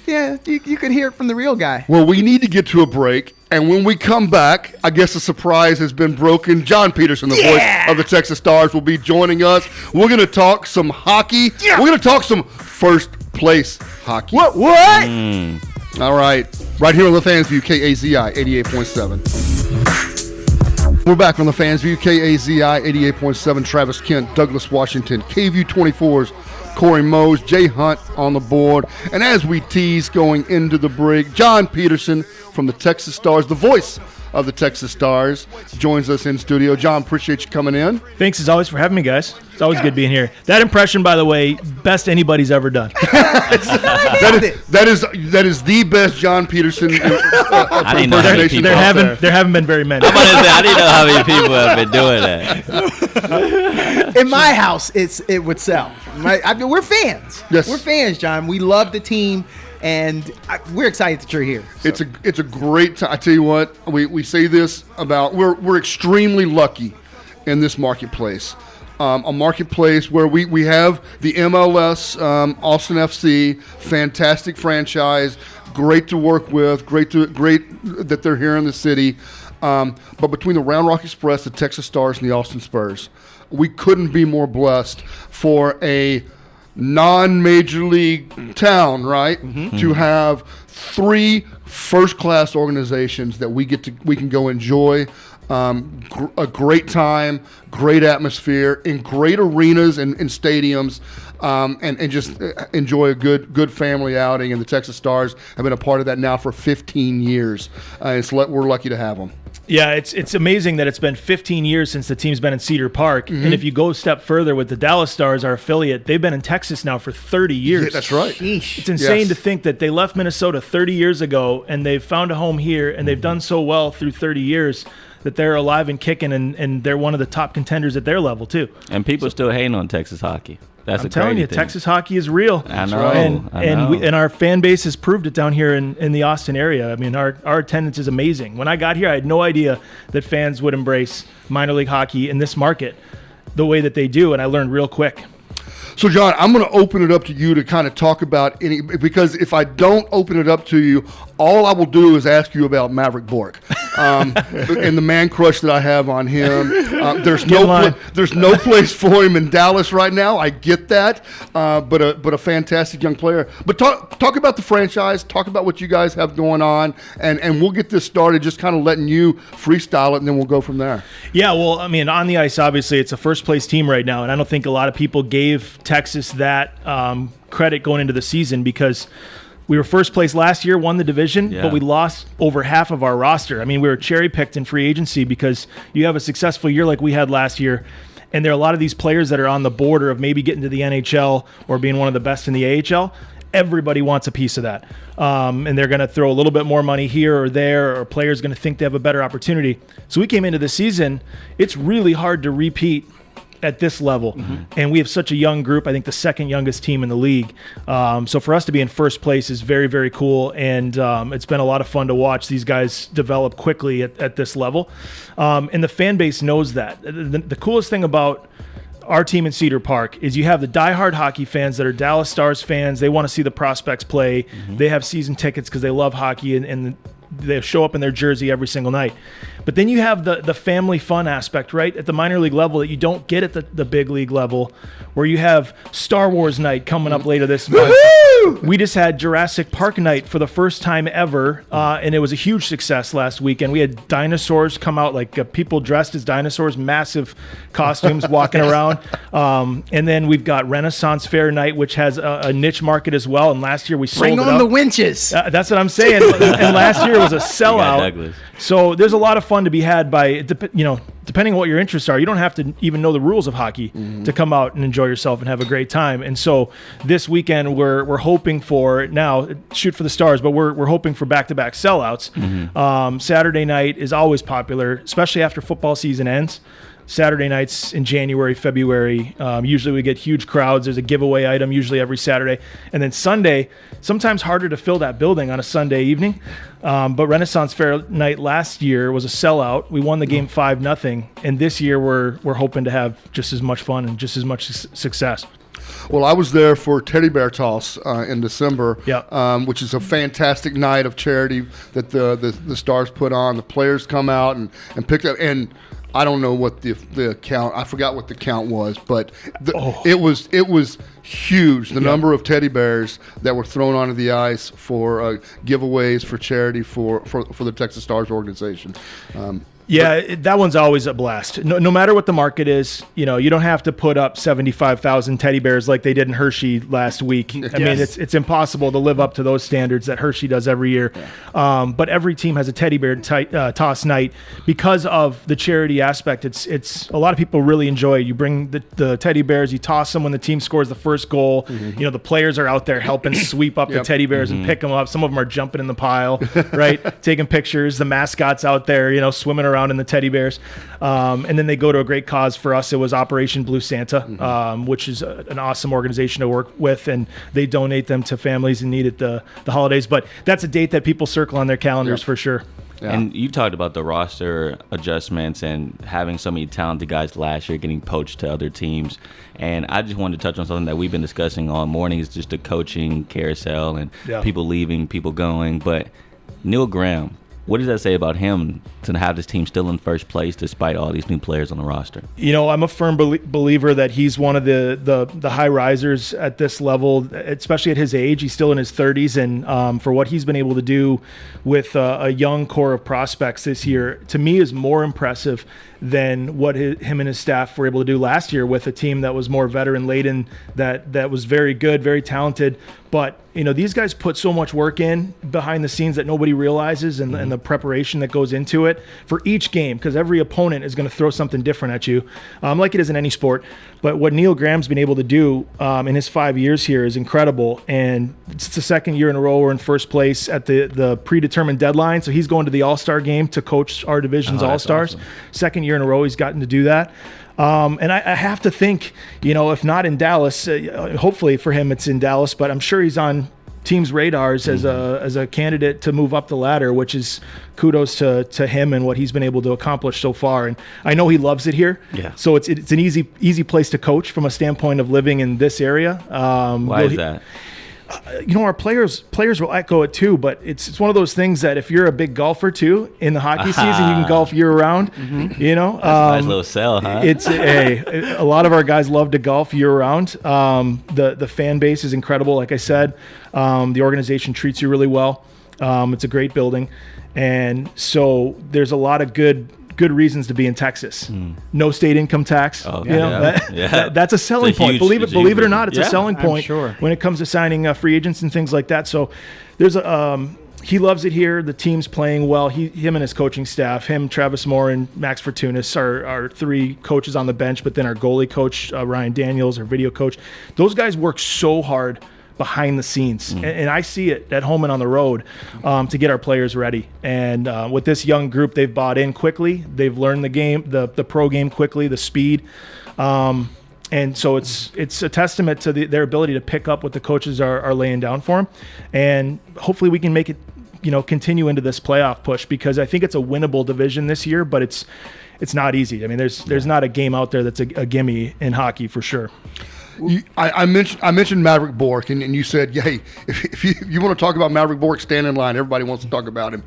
yeah, you could hear it from the real guy. Well, we need to get to a break. And when we come back, I guess the surprise has been broken. John Peterson, the voice of the Texas Stars, will be joining us. We're going to talk some hockey. Yeah. We're going to talk some first place hockey. What? All right. Right here on the Fans View, KAZI 88.7. We're back on the Fans View, KAZI 88.7. Travis Kent, Douglas Washington, KView 24's Corey Mose, Jay Hunt on the board. And as we tease going into the break, John Peterson from the Texas Stars, the voice of the Texas Stars, joins us in studio. John, appreciate you coming in. Thanks as always for having me, guys. It's always good being here. That impression, by the way, best anybody's ever done. that is the best John Peterson impersonation. There haven't been very many. I didn't know how many people have been doing that. In my house, it would sell. We're fans. Yes. We're fans, John. We love the team. and we're excited that you're here. So. It's a great time. I tell you what, we say this about we're extremely lucky in this marketplace. A marketplace where we have the MLS, Austin FC, fantastic franchise, great to work with, great that they're here in the city. But between the Round Rock Express, the Texas Stars, and the Austin Spurs, we couldn't be more blessed for a non-major league town, right? To have 3 first-class organizations that we can go enjoy. A great time, great atmosphere, in great arenas and stadiums, and just enjoy a good family outing. And the Texas Stars have been a part of that now for 15 years. We're lucky to have them. Yeah, it's amazing that it's been 15 years since the team's been in Cedar Park. And if you go a step further with the Dallas Stars, our affiliate, they've been in Texas now for 30 years. Yeah, that's right. Sheesh. It's insane to think that they left Minnesota 30 years ago and they've found a home here and they've done so well through 30 years that they're alive and kicking and they're one of the top contenders at their level too. And people still hating on Texas hockey. That's I'm telling you, thing. Texas hockey is real. I know. And our fan base has proved it down here in the Austin area. I mean, our attendance is amazing. When I got here, I had no idea that fans would embrace minor league hockey in this market the way that they do, and I learned real quick. So, John, I'm going to open it up to you to kind of talk about because if I don't open it up to you, all I will do is ask you about Maverick Bork and the man crush that I have on him. There's no place for him in Dallas right now. I get that, but a fantastic young player. But talk about the franchise. Talk about what you guys have going on, and we'll get this started. Just kind of letting you freestyle it, and then we'll go from there. Yeah, well, I mean, on the ice, obviously, it's a first-place team right now, and I don't think a lot of people gave Texas that credit going into the season because we were first place last year, won the division, but we lost over half of our roster. I mean, we were cherry-picked in free agency because you have a successful year like we had last year, and there are a lot of these players that are on the border of maybe getting to the NHL or being one of the best in the AHL. Everybody wants a piece of that. And they're going to throw a little bit more money here or there, or players going to think they have a better opportunity. So we came into the season, it's really hard to repeat at this level. And we have such a young group. I think the second youngest team in the league. So for us to be in first place is very, very cool. And it's been a lot of fun to watch these guys develop quickly at this level. And the fan base knows that. The coolest thing about our team in Cedar Park is you have the diehard hockey fans that are Dallas Stars fans. They want to see the prospects play. They have season tickets because they love hockey and they show up in their jersey every single night. But then you have the family fun aspect, right, at the minor league level that you don't get at the big league level, where you have Star Wars night coming up later this month. We just had Jurassic Park night for the first time ever, and it was a huge success last weekend. We had dinosaurs come out, like people dressed as dinosaurs, massive costumes walking around. And then we've got Renaissance Fair night, which has a niche market as well. And last year we sold Bring it on out. the winches. That's what I'm saying. And last year was a sellout. So there's a lot of fun to be had by, depending on what your interests are. You don't have to even know the rules of hockey to come out and enjoy yourself and have a great time. And so this weekend we're hoping for, now shoot for the stars, but we're hoping for back-to-back sellouts. Saturday night is always popular, especially after football season ends. Saturday nights in January, February, usually we get huge crowds. There's a giveaway item usually every Saturday. And then Sunday, sometimes harder to fill that building on a Sunday evening. But Renaissance Fair night last year was a sellout. We won the game 5-0. And this year we're hoping to have just as much fun and just as much success. Well, I was there for Teddy Bear Toss in December, which is a fantastic night of charity that the Stars put on. The players come out and pick up, and I don't know what the count. I forgot what the count was, but it was huge. The number of teddy bears that were thrown onto the ice for giveaways for charity for the Texas Stars organization. That one's always a blast. No matter what the market is, you don't have to put up 75,000 teddy bears like they did in Hershey last week. I mean, it's impossible to live up to those standards that Hershey does every year. But every team has a teddy bear toss night because of the charity aspect. It's a lot of people really enjoy it. You bring the teddy bears, you toss them when the team scores the first first goal. The players are out there helping sweep up the teddy bears and pick them up. Some of them are jumping in the pile, right? Taking pictures. The mascots out there, swimming around in the teddy bears. And then they go to a great cause. For us, it was Operation Blue Santa, which is an awesome organization to work with, and they donate them to families in need at the holidays. But that's a date that people circle on their calendars for sure. Yeah. And you talked about the roster adjustments and having so many talented guys last year getting poached to other teams. And I just wanted to touch on something that we've been discussing all morning is just the coaching carousel and people leaving, people going. But Neil Graham, what does that say about him to have this team still in first place despite all these new players on the roster? I'm a firm believer that he's one of the high risers at this level, especially at his age. He's still in his 30s, and for what he's been able to do with a young core of prospects this year, to me is more impressive than what him and his staff were able to do last year with a team that was more veteran laden, that was very good, very talented. But these guys put so much work in behind the scenes that nobody realizes, and the preparation that goes into it for each game, because every opponent is going to throw something different at you, like it is in any sport. But what Neil Graham's been able to do in his 5 years here is incredible. And it's the second year in a row we're in first place at the predetermined deadline. So he's going to the All-Star game to coach our division's All-Stars. Awesome. Second year in a row he's gotten to do that. And I have to think, if not in Dallas, hopefully for him it's in Dallas, but I'm sure he's on teams' radars as a candidate to move up the ladder, which is kudos to him and what he's been able to accomplish so far. And I know he loves it here. Yeah. So it's an easy place to coach from a standpoint of living in this area. Why is that? Our players will echo it too, but it's one of those things that if you're a big golfer too in the hockey season, you can golf year round. That's a nice little sell, huh? A lot of our guys love to golf year round. The fan base is incredible. Like I said, the organization treats you really well. It's a great building, and so there's a lot of good reasons to be in Texas. No state income tax. That's a selling point. Believe it or not, it's a selling point when it comes to signing free agents and things like that. So there's he loves it here. The team's playing well. Him and his coaching staff, Travis Moore and Max Fortunis are three coaches on the bench, but then our goalie coach, Ryan Daniels, our video coach, those guys work so hard behind the scenes, and I see it at home and on the road to get our players ready. And with this young group, they've bought in quickly. They've learned the game, the pro game quickly, the speed, and so it's a testament to their ability to pick up what the coaches are laying down for them. And hopefully we can make it, continue into this playoff push, because I think it's a winnable division this year, but it's not easy. I mean, there's not a game out there that's a gimme in hockey for sure. I mentioned Maverick Bork, and you said, hey, if you want to talk about Maverick Bork, stand in line. Everybody wants to talk about him.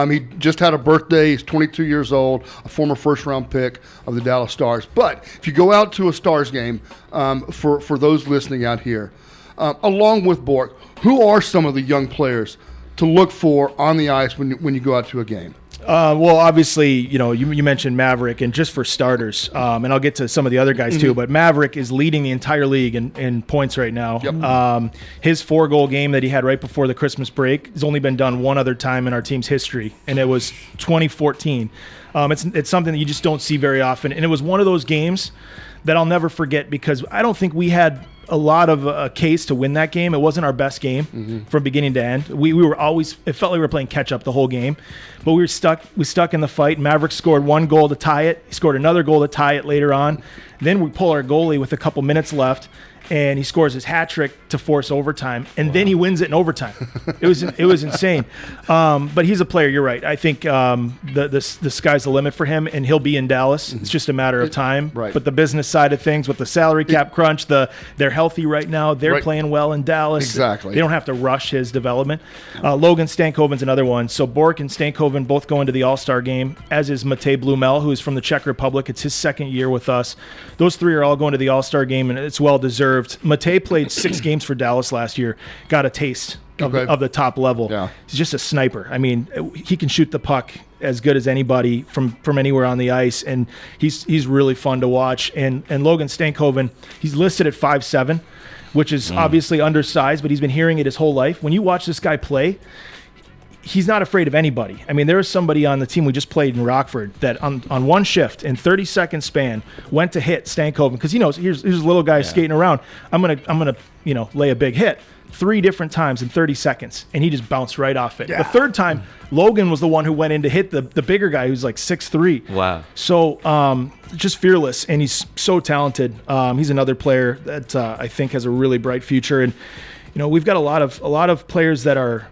He just had a birthday. He's 22 years old, a former first-round pick of the Dallas Stars. But if you go out to a Stars game, for those listening out here, along with Bork, who are some of the young players to look for on the ice when you go out to a game? Well, obviously, you mentioned Maverick, and just for starters, and I'll get to some of the other guys too, but Maverick is leading the entire league in points right now. Yep. His 4-goal game that he had right before the Christmas break has only been done one other time in our team's history, and it was 2014. It's something that you just don't see very often, and it was one of those games that I'll never forget, because I don't think we had a lot of a case to win that game. It wasn't our best game from beginning to end. We were always, it felt like we were playing catch up the whole game, but we stuck in the fight. Maverick scored 1 goal to tie it. He scored another goal to tie it later on. Then we pull our goalie with a couple minutes left, and he scores his hat trick to force overtime, and then he wins it in overtime. It was insane. But he's a player. You're right. I think the sky's the limit for him, and he'll be in Dallas. It's just a matter of time. Right. But the business side of things, with the salary cap crunch, they're healthy right now. They're playing well in Dallas. Exactly. They don't have to rush his development. Logan Stankoven's another one. So Bork and Stankoven both go into the All-Star game, as is Matej Blumel, who is from the Czech Republic. It's his second year with us. Those three are all going to the All-Star game, and it's well deserved. Matej played 6 games for Dallas last year, got a taste of the top level. Yeah. He's just a sniper. I mean, he can shoot the puck as good as anybody from anywhere on the ice, and he's really fun to watch. And Logan Stankoven, he's listed at 5'7", which is obviously undersized, but he's been hearing it his whole life. When you watch this guy play, he's not afraid of anybody. I mean, there was somebody on the team we just played in Rockford that on one shift in 30-second span went to hit Stankoven because he knows here's a little guy skating around. I'm gonna lay a big hit. 3 different times in 30 seconds, and he just bounced right off it. Yeah. The third time, Logan was the one who went in to hit the bigger guy who's like 6'3". Wow. So just fearless, and he's so talented. He's another player that I think has a really bright future. And we've got a lot of players that are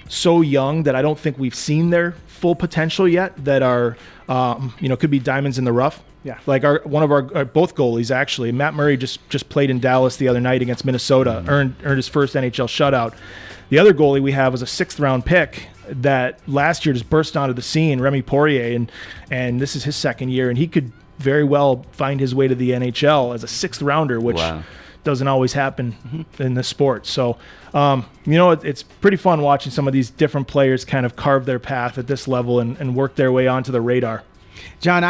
so young that I don't think we've seen their full potential yet. That are could be diamonds in the rough. Yeah, like one of our both goalies actually. Matt Murray just played in Dallas the other night against Minnesota, earned his first NHL shutout. The other goalie we have was a 6th round pick that last year just burst onto the scene, Remy Poirier, and this is his 2nd year, and he could very well find his way to the NHL as a 6th rounder, which doesn't always happen in this sport. So, it's pretty fun watching some of these different players kind of carve their path at this level and work their way onto the radar. John,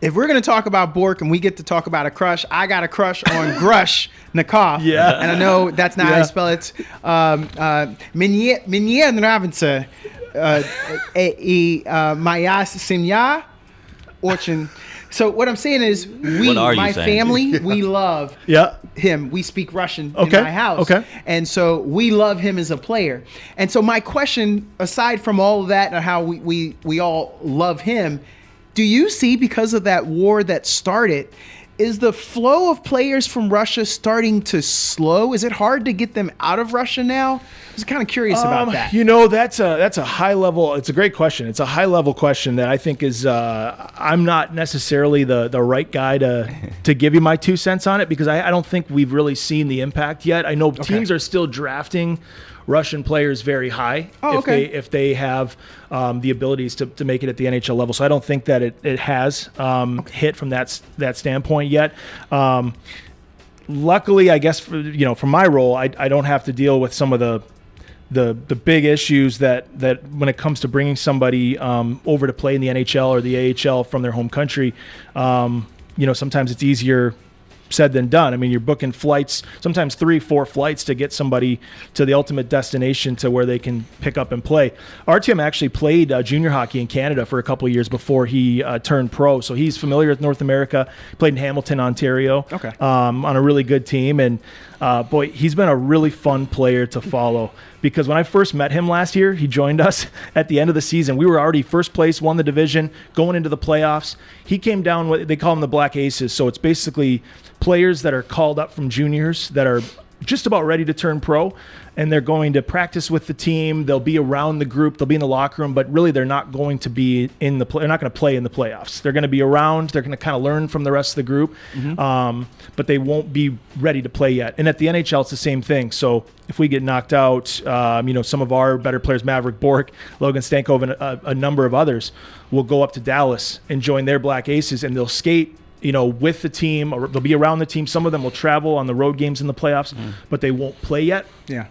if we're going to talk about Bork and we get to talk about a crush, I got a crush on Grush Nakov. Yeah. And I know that's not how you spell it. Mnie nравится моя семья очень. So what I'm saying is my family, we love him. We speak Russian in my house. Okay. And so we love him as a player. And so my question, aside from all of that and how we all love him, do you see, because of that war that started, is the flow of players from Russia starting to slow? Is it hard to get them out of Russia now? I was kind of curious about that. That's a high level. It's a great question. It's a high level question that I think is I'm not necessarily the right guy to give you my 2 cents on it, because I don't think we've really seen the impact yet. I know teams are still drafting Russian players very high if they have the abilities to make it at the NHL level. So I don't think that it has hit from that standpoint yet. Luckily, I guess for my role, I don't have to deal with some of the big issues that when it comes to bringing somebody over to play in the NHL or the AHL from their home country. Sometimes it's easier said than done. I mean, you're booking flights, sometimes 3-4 flights to get somebody to the ultimate destination to where they can pick up and play. Artyom actually played junior hockey in Canada for a couple of years before he turned pro, so he's familiar with North America. Played in Hamilton, Ontario, on a really good team, and he's been a really fun player to follow, because when I first met him last year, he joined us at the end of the season. We were already first place, won the division, going into the playoffs. He came down with, they call them the Black Aces, so it's basically players that are called up from juniors that are just about ready to turn pro, and they're going to practice with the team. They'll be around the group. They'll be in the locker room, but really they're not going to be they're not going to play in the playoffs. They're going to be around. They're going to kind of learn from the rest of the group, but they won't be ready to play yet. And at the NHL, it's the same thing. So if we get knocked out, some of our better players, Maverick Bork, Logan Stankoven, a number of others, will go up to Dallas and join their Black Aces, and they'll skate with the team, or they'll be around the team. Some of them will travel on the road games in the playoffs, but they won't play yet. Yeah.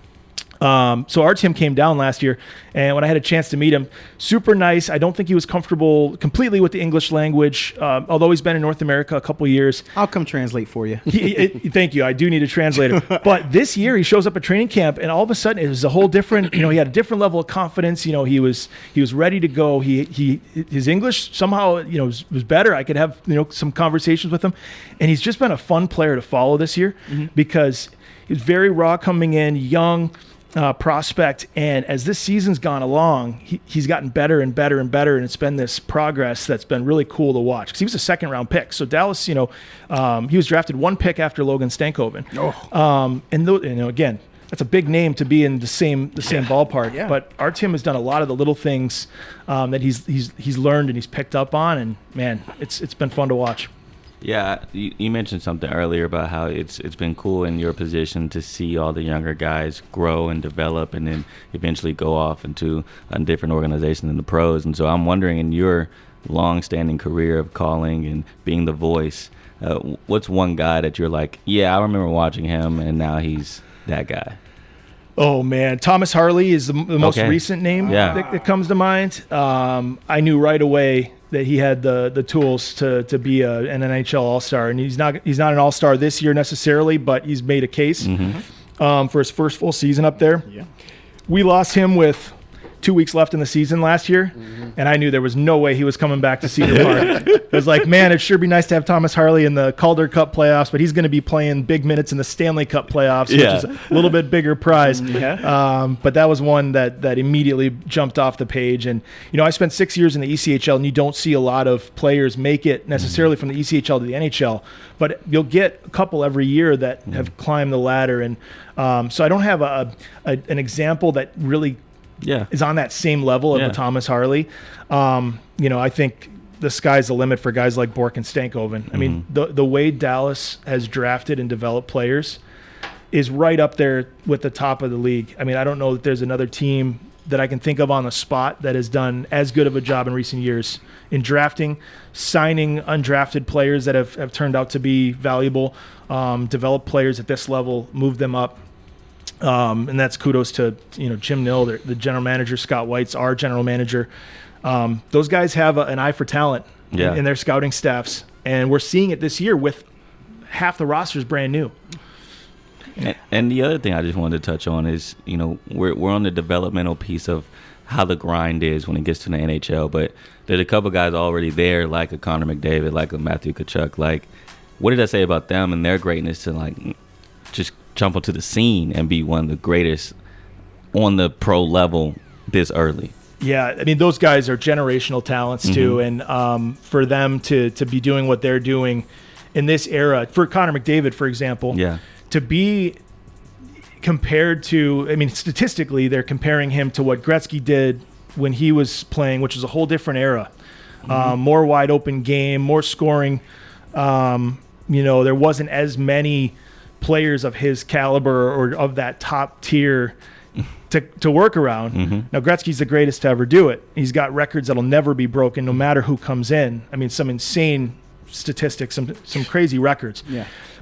So Artyom came down last year, and when I had a chance to meet him, super nice. I don't think he was comfortable completely with the English language, although he's been in North America a couple years. I'll come translate for you. Thank you. I do need a translator. But this year he shows up at training camp, and all of a sudden it was a whole different, he had a different level of confidence. He was ready to go. His English somehow, was better. I could have, some conversations with him, and he's just been a fun player to follow this year, because he was very raw coming in, young, prospect, and as this season's gone along, he's gotten better and better and better, and it's been this progress that's been really cool to watch, because he was a 2nd round pick. So Dallas, he was drafted 1 pick after Logan Stankoven. Again, that's a big name to be in the same ballpark. Yeah. But Artyom has done a lot of the little things that he's learned and he's picked up on, and man, it's been fun to watch. Yeah, you mentioned something earlier about how it's been cool in your position to see all the younger guys grow and develop and then eventually go off into a different organization than the pros. And so I'm wondering, in your long-standing career of calling and being the voice, what's one guy that you're like, yeah, I remember watching him and now he's that guy? Oh, man. Thomas Harley is the most recent name that comes to mind. I knew right away that he had the tools to be an NHL All-Star, and he's not an All-Star this year necessarily, but he's made a case for his first full season up there. Yeah. We lost him with 2 weeks left in the season last year, and I knew there was no way he was coming back to Cedar Park. It was like, man, it'd sure be nice to have Thomas Harley in the Calder Cup playoffs, but he's going to be playing big minutes in the Stanley Cup playoffs, which is a little bit bigger prize. But that was one that immediately jumped off the page. And, I spent 6 years in the ECHL, and you don't see a lot of players make it necessarily from the ECHL to the NHL, but you'll get a couple every year that have climbed the ladder. And so I don't have an example that really is on that same level of a Thomas Harley. I think the sky's the limit for guys like Bork and Stankoven. I mean, the way Dallas has drafted and developed players is right up there with the top of the league. I mean, I don't know that there's another team that I can think of on the spot that has done as good of a job in recent years in drafting, signing undrafted players that have turned out to be valuable, develop players at this level, move them up. And that's kudos to Jim Nill, the general manager. Scott White's our general manager. Those guys have an eye for talent in their scouting staffs, and we're seeing it this year with half the rosters brand new. And the other thing I just wanted to touch on is we're on the developmental piece of how the grind is when it gets to the NHL, but there's a couple guys already there, like a Connor McDavid, like a Matthew Tkachuk. Like, what did I say about them and their greatness to just jump onto the scene and be one of the greatest on the pro level this early? Yeah, I mean, those guys are generational talents too, and for them to be doing what they're doing in this era, for Connor McDavid, for example, to be compared to, I mean, statistically, they're comparing him to what Gretzky did when he was playing, which is a whole different era. More wide open game, more scoring. There wasn't as many players of his caliber or of that top tier to work around. Now, Gretzky's the greatest to ever do it. He's got records that'll never be broken no matter who comes in. I mean, some insane statistics, some crazy records.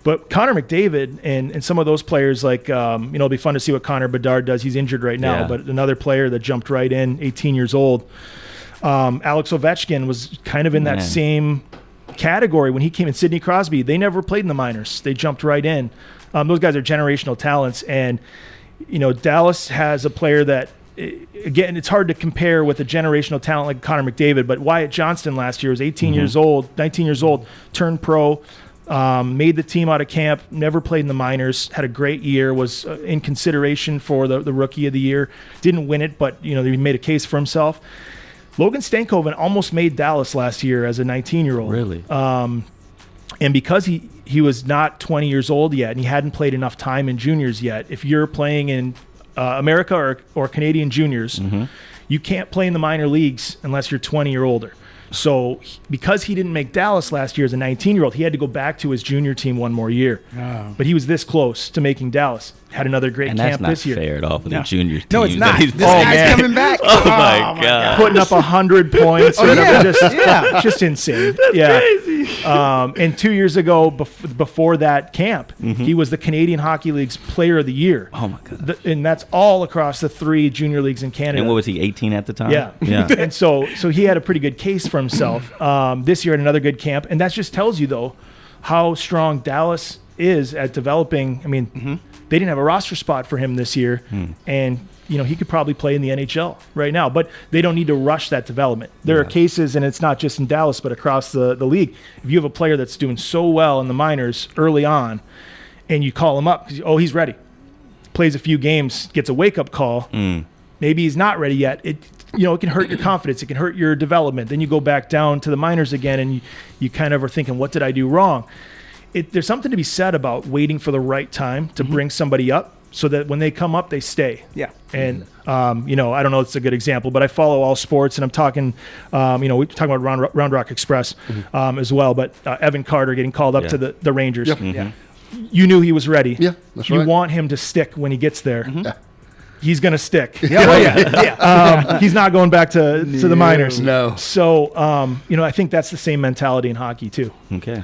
But Connor McDavid and some of those players, like, it'll be fun to see what Connor Bedard does. He's injured right now, but another player that jumped right in, 18 years old. Alex Ovechkin was kind of in that same category when he came in. Sidney Crosby, they never played in the minors. They jumped right in. Those guys are generational talents. And, Dallas has a player that, again, it's hard to compare with a generational talent like Connor McDavid, but Wyatt Johnston last year was 19 years old, turned pro, made the team out of camp, never played in the minors, had a great year, was in consideration for the rookie of the year, didn't win it, but he made a case for himself. Logan Stankoven almost made Dallas last year as a 19-year-old. Really? And because he was not 20 years old yet and he hadn't played enough time in juniors yet, if you're playing in America or Canadian juniors, you can't play in the minor leagues unless you're 20 or older. So because he didn't make Dallas last year as a 19-year-old, he had to go back to his junior team one more year. But he was this close to making Dallas. Had another great camp this year. And that's not fair at all for the junior team. No, it's not. This guy's coming back. Oh, my God. Putting up 100 points. Just insane. And 2 years ago, before that camp, he was the Canadian Hockey League's Player of the Year. Oh, my God. And that's all across the 3 junior leagues in Canada. And what was he, 18 at the time? Yeah. And so he had a pretty good case for himself. This year at another good camp. And that just tells you, though, how strong Dallas is at developing. I mean, they didn't have a roster spot for him this year. And, he could probably play in the NHL right now. But they don't need to rush that development. There are cases, and it's not just in Dallas, but across the league. If you have a player that's doing so well in the minors early on, and you call him up, he's ready. Plays a few games, gets a wake-up call. Maybe he's not ready yet. It can hurt your confidence. It can hurt your development. Then you go back down to the minors again, and you kind of are thinking, what did I do wrong? There's something to be said about waiting for the right time to bring somebody up so that when they come up, they stay. And, I don't know if it's a good example, but I follow all sports, and I'm talking, we're talking about Round Rock Express as well, but Evan Carter getting called up to the Rangers. You knew he was ready. That's you right. want him to stick when he gets there. He's going to stick. He's not going back to the minors. No. So, I think that's the same mentality in hockey too. Okay.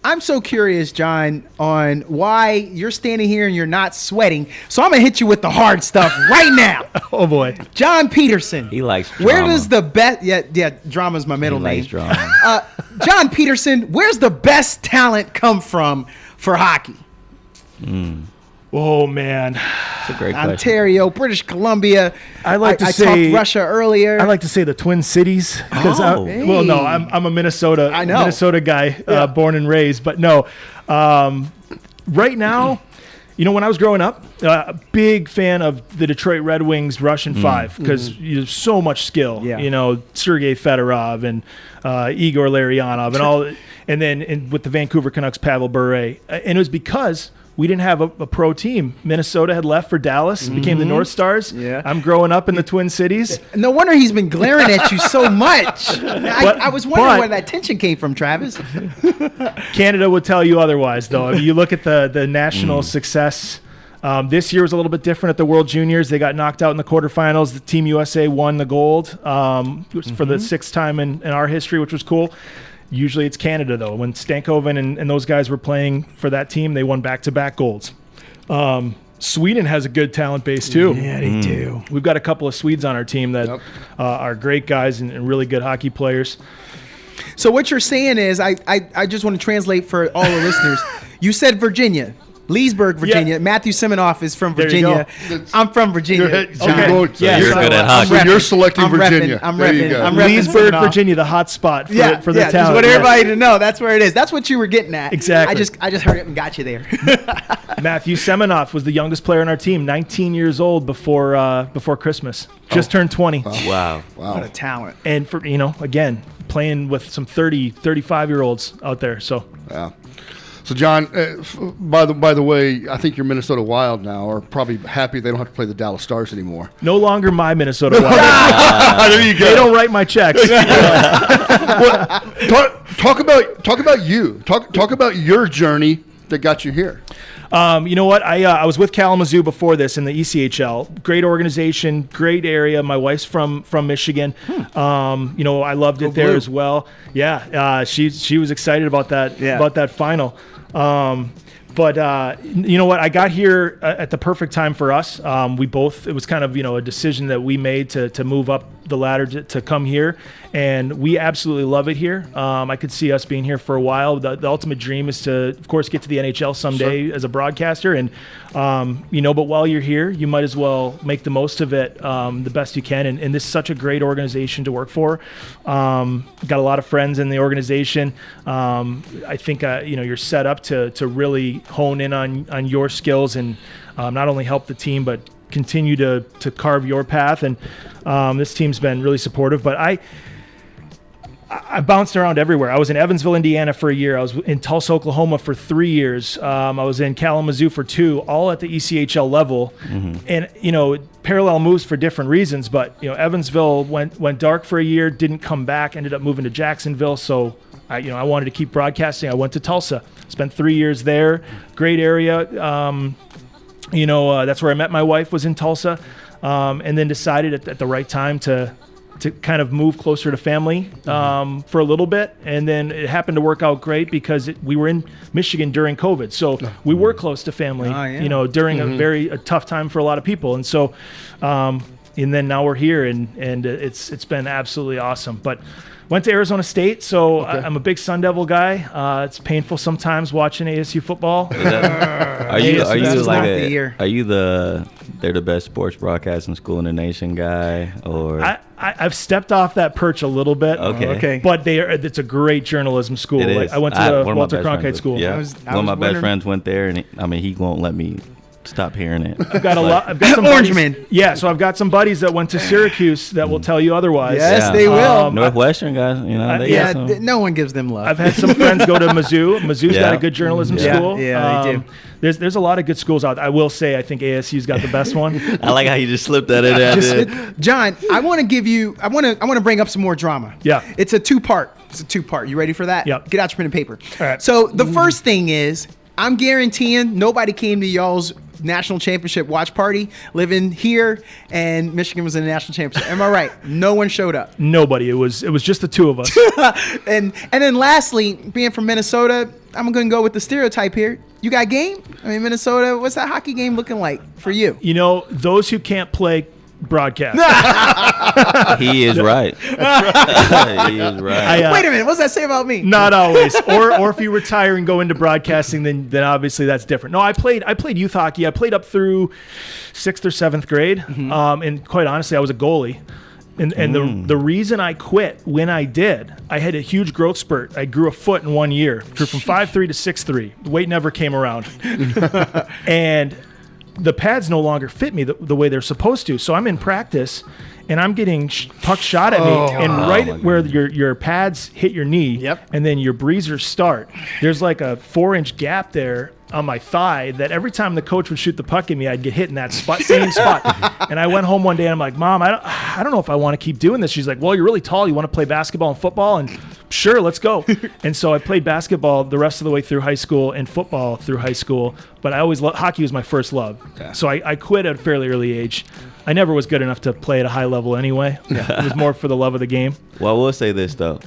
I'm so curious, John, on why you're standing here and you're not sweating. So I'm going to hit you with the hard stuff right now. Oh, boy. John Peterson. He likes drama. Where does the best... Yeah, drama's my middle name. He likes drama. John Peterson, where's the best talent come from for hockey? Oh man, It's a great question. Ontario, British Columbia. I like to I say talked Russia earlier. I like to say the Twin Cities because Oh. well, no, I'm a Minnesota guy, born and raised, but no, right now. When I was growing up, a big fan of the Detroit Red Wings Russian Five because there's so much skill. Yeah. Sergei Fedorov and Igor Larionov and all, and then with the Vancouver Canucks, Pavel Bure. And it was because we didn't have a pro team. Minnesota had left for Dallas, became the North Stars. Yeah. I'm growing up in the Twin Cities. No wonder he's been glaring at you so much. I was wondering where that tension came from, Travis. Canada would tell you otherwise, though. I mean, you look at the national success. This year was a little bit different at the World Juniors. They got knocked out in the quarterfinals. The Team USA won the gold for the sixth time in our history, which was cool. Usually it's Canada, though. When Stankoven and those guys were playing for that team, they won back-to-back golds. Sweden has a good talent base, too. Yeah, they do. We've got a couple of Swedes on our team that are great guys and really good hockey players. So what you're saying is, I just want to translate for all the listeners. You said Virginia. Leesburg, Virginia. Yeah. Matthew Seminoff is from There you Virginia. I'm from Virginia. You're good at hockey. You're selecting Virginia. I'm There you go. repping Leesburg, Seminoff. Virginia, the hot spot for the Just talent. want everybody to know that's where it is. That's what you were getting at. Exactly. I just heard it and got you there. Matthew Seminoff was the youngest player on our team, 19 years old before Christmas. Just turned 20. Wow. What a talent. And for again, playing with some 30, 35-year-olds out there. So Yeah. So, John, by the way, I think your Minnesota Wild now are probably happy they don't have to play the Dallas Stars anymore. no longer my Minnesota Wild. There you go. They don't write my checks. Talk about you. Talk about your journey that got you here. You know what? I was with Kalamazoo before this in the ECHL. Great organization, great area. My wife's from Michigan. I loved it there blue. as well. Yeah, she was excited about that final. But you know what? I got here at the perfect time for us. It was kind of a decision that we made to move up the ladder to come here, and we absolutely love it here. I could see us being here for a while. The ultimate dream is to, of course, get to the NHL someday as a broadcaster, and but while you're here, you might as well make the most of it the best you can. And this is such a great organization to work for. Got a lot of friends in the organization. I think you're set up to really hone in on your skills and not only help the team but continue to carve your path. And this team's been really supportive. But I bounced around everywhere. I was in Evansville, Indiana for a year. I was in Tulsa, Oklahoma for 3 years. I was in Kalamazoo for 2, all at the ECHL level. And, parallel moves for different reasons. But, Evansville went dark for a year, didn't come back, ended up moving to Jacksonville. So, I wanted to keep broadcasting. I went to Tulsa, spent 3 years there. Great area. That's where I met my wife, was in Tulsa. And then decided at the right time to kind of move closer to family for a little bit. And then it happened to work out great because we were in Michigan during COVID. So we were close to family, during a tough time for a lot of people. And so, and then now we're here and it's been absolutely awesome. But went to Arizona State, so I'm a big Sun Devil guy. It's painful sometimes watching ASU football. Are you they're the best sports broadcasting school in the nation guy, or I've stepped off that perch a little bit. Okay. But it's a great journalism school. It is. I went to the Walter Cronkite School. Yeah, one of my best friends went there, and he won't let me stop hearing it. I've got some Orange buddies, Man. Yeah, so I've got some buddies that went to Syracuse that will tell you otherwise. Yes, they will. Northwestern guys, No one gives them love. I've had some friends go to Mizzou. Mizzou's got a good journalism school. Yeah, they do. There's a lot of good schools out there. I will say, I think ASU's got the best one. I like how you just slipped that in there. John, I want to bring up some more drama. Yeah. It's a two-part. You ready for that? Yep. Get out your pen and paper. All right. So the first thing is, I'm guaranteeing nobody came to y'all's national championship watch party living here, and Michigan was in the national championship. Am I right? No one showed up. Nobody. It was just the two of us. and then lastly, being from Minnesota, I'm going to go with the stereotype here. You got game? I mean, Minnesota, what's that hockey game looking like for you? Those who can't play broadcast. He is right. He is right. Wait a minute, what's that say about me? Not always. Or if you retire and go into broadcasting, then obviously that's different. No, I played youth hockey. I played up through 6th or 7th grade. And quite honestly, I was a goalie. And the reason I quit when I did, I had a huge growth spurt. I grew a foot in 1 year. Grew from 5'3" to 6'3". The weight never came around. And the pads no longer fit me the way they're supposed to. So I'm in practice, and I'm getting pucks shot at me. And where your pads hit your knee, and then your breezers start, there's like a 4-inch gap there on my thigh that every time the coach would shoot the puck at me, I'd get hit in that same spot. And I went home one day and I'm like, Mom, I don't know if I want to keep doing this. She's like, well, you're really tall. You want to play basketball and football? And sure, let's go. And so I played basketball the rest of the way through high school and football through high school. But I always hockey was my first love. Okay. So I quit at a fairly early age. I never was good enough to play at a high level anyway. It was more for the love of the game. Well, I will say this, though.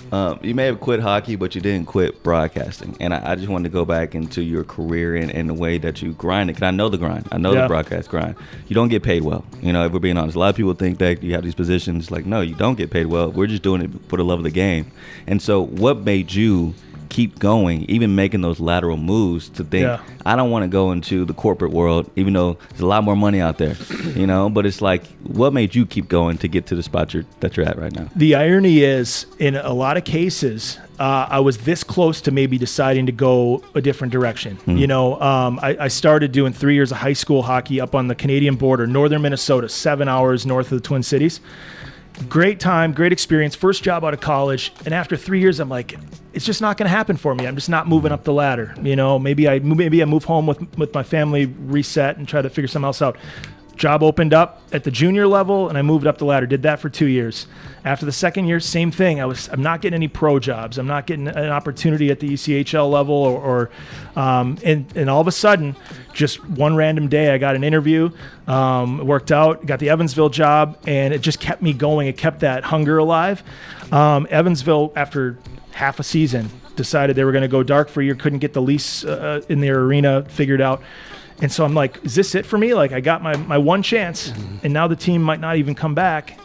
You may have quit hockey, but you didn't quit broadcasting. And I just wanted to go back into your career and the way that you grind it. Because I know the grind. I know the broadcast grind. You don't get paid well. You know, if we're being honest. A lot of people think that you have these positions. Like, no, you don't get paid well. We're just doing it for the love of the game. And so what made you keep going, even making those lateral moves to think, I don't want to go into the corporate world, even though there's a lot more money out there, you know? But it's like, what made you keep going to get to the spot that you're at right now? The irony is, in a lot of cases, I was this close to maybe deciding to go a different direction. You know, I started doing 3 years of high school hockey up on the Canadian border, northern Minnesota, 7 hours north of the Twin Cities. Great time, great experience, first job out of college. And after 3 years, I'm like, it's just not going to happen for me. I'm just not moving up the ladder. You know, maybe I move home with my family, reset, and try to figure something else out. Job opened up at the junior level, and I moved up the ladder. Did that for 2 years. After the second year, same thing. I'm not getting any pro jobs. I'm not getting an opportunity at the ECHL level, and all of a sudden, just one random day, I got an interview. It worked out. Got the Evansville job, and it just kept me going. It kept that hunger alive. Evansville, after half a season, decided they were going to go dark for a year. Couldn't get the lease in their arena figured out. And so I'm like, is this it for me? Like, I got my one chance, and now the team might not even come back.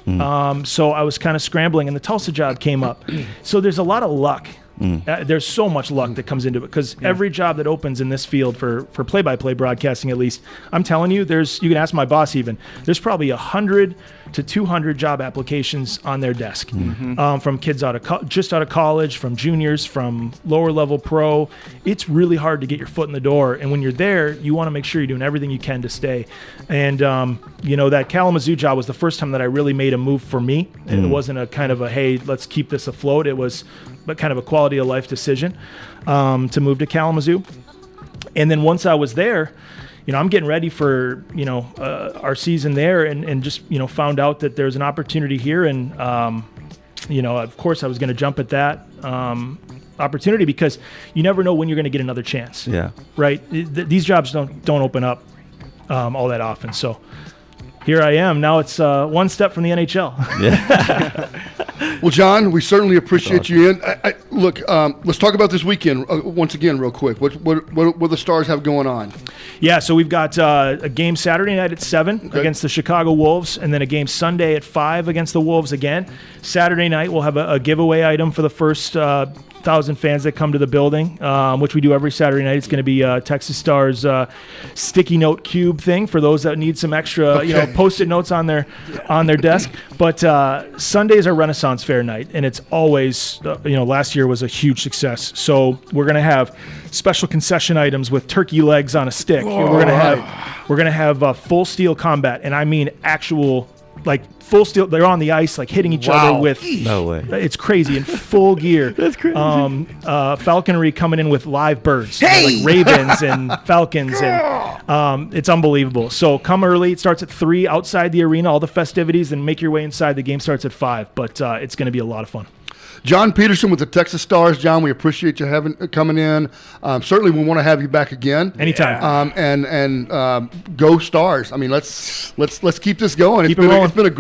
So I was kind of scrambling, and the Tulsa job came up. So there's a lot of luck. There's so much luck that comes into it, because every job that opens in this field for play-by-play broadcasting, at least, I'm telling you, you can ask my boss even, there's probably 100 to 200 job applications on their desk, from kids just out of college, from juniors, from lower level pro. It's really hard to get your foot in the door, and when you're there, you want to make sure you're doing everything you can to stay. And you know, that Kalamazoo job was the first time that I really made a move for me. And it wasn't a kind of a, hey, let's keep this afloat. It was kind of a quality of life decision to move to Kalamazoo. And then once I was there, you know, I'm getting ready for, you know, our season there, and just, you know, found out that there's an opportunity here. And, you know, of course I was going to jump at that opportunity, because you never know when you're going to get another chance. Yeah. Right. These jobs don't open up all that often. So here I am. Now it's one step from the NHL. Yeah. Well, John, we certainly appreciate you in. Look, let's talk about this weekend once again real quick. What the Stars have going on? Yeah, so we've got a game Saturday night at 7 against the Chicago Wolves, and then a game Sunday at 5 against the Wolves again. Saturday night we'll have a giveaway item for the first 1,000 fans that come to the building, which we do every Saturday night. It's going to be Texas Stars sticky note cube thing for those that need some extra, you know, Post-it notes on their desk. But Sundays are Renaissance Fair night, and it's always, you know, last year was a huge success. So we're going to have special concession items with turkey legs on a stick. Whoa. We're going to have full steel combat, and I mean actual, like, full steel. They're on the ice, like hitting each other with. No way. It's crazy, in full gear. That's crazy. Falconry coming in with live birds, like ravens and falcons, and it's unbelievable. So come early. It starts at 3 outside the arena. All the festivities, and make your way inside. The game starts at 5, but it's going to be a lot of fun. John Peterson with the Texas Stars. John, we appreciate you coming in. Certainly, we want to have you back again anytime. And go Stars. I mean, let's keep this going. It's been a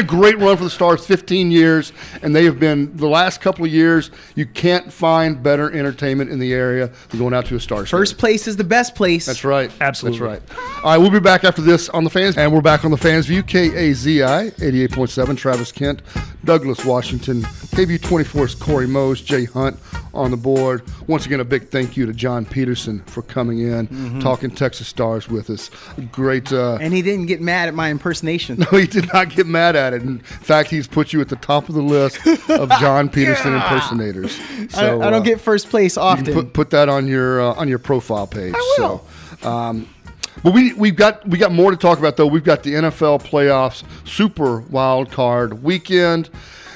great run for the Stars. 15 years, and they have been the last couple of years. You can't find better entertainment in the area than going out to a Stars. First place is the best place. That's right. Absolutely. That's right. All right, we'll be back after this on the Fans, and we're back on the Fans View. KAZI 88.7. Travis Kent, Douglas Washington, KV24's Corey Mose, Jay Hunt on the board. Once again, a big thank you to John Peterson for coming in, talking Texas Stars with us. Great. And he didn't get mad at my impersonation. No, he did not get mad at it. In fact, he's put you at the top of the list of John Peterson impersonators. So I don't get first place often. You can put that on your profile page. I will. So, but we got more to talk about, though. We've got the NFL playoffs Super Wild Card Weekend.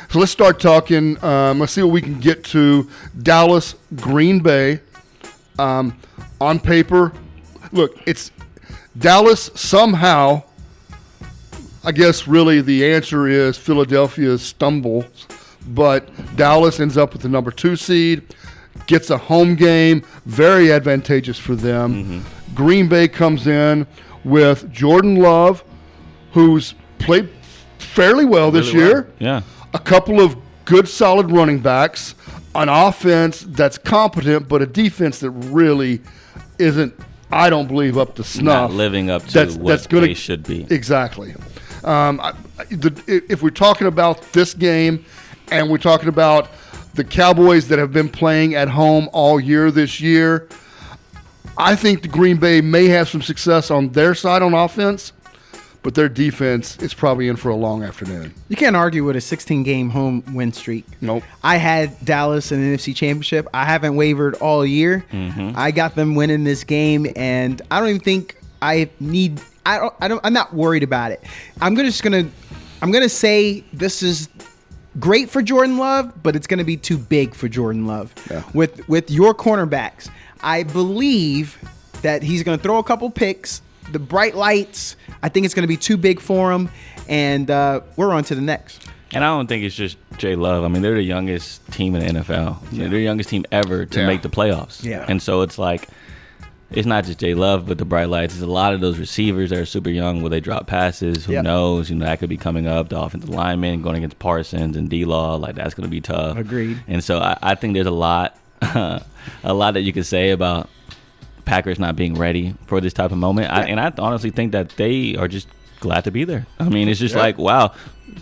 So let's start talking. Let's see what we can get to. Dallas, Green Bay. On paper, look, it's Dallas somehow. I guess really the answer is Philadelphia stumbles, but Dallas ends up with the number 2 seed, gets a home game, very advantageous for them. Green Bay comes in with Jordan Love, who's played fairly well this year. Yeah. A couple of good, solid running backs, an offense that's competent, but a defense that really isn't, I don't believe, up to snuff. Not living up to what they should be. Exactly. If we're talking about this game and we're talking about the Cowboys that have been playing at home all year this year, I think the Green Bay may have some success on their side on offense, but their defense is probably in for a long afternoon. You can't argue with a 16-game home win streak. Nope. I had Dallas in the NFC Championship. I haven't wavered all year. I got them winning this game, and I don't even think I'm not worried about it. I'm gonna say this is great for Jordan Love, but it's gonna be too big for Jordan Love. Yeah. With your cornerbacks, I believe that he's gonna throw a couple picks. The bright lights, I think it's gonna be too big for him, and we're on to the next. And I don't think it's just Jay Love. I mean, they're the youngest team in the NFL. Yeah. They're the youngest team ever to make the playoffs. Yeah. And so it's like, it's not just Jay Love, but the bright lights. It's a lot of those receivers that are super young. Will they drop passes? Who knows? That could be coming up. The offensive lineman going against Parsons and D-Law, like that's going to be tough. Agreed. And so I think there's a lot that you could say about Packers not being ready for this type of moment. And I honestly think that they are just glad to be there. I mean, it's just like, wow,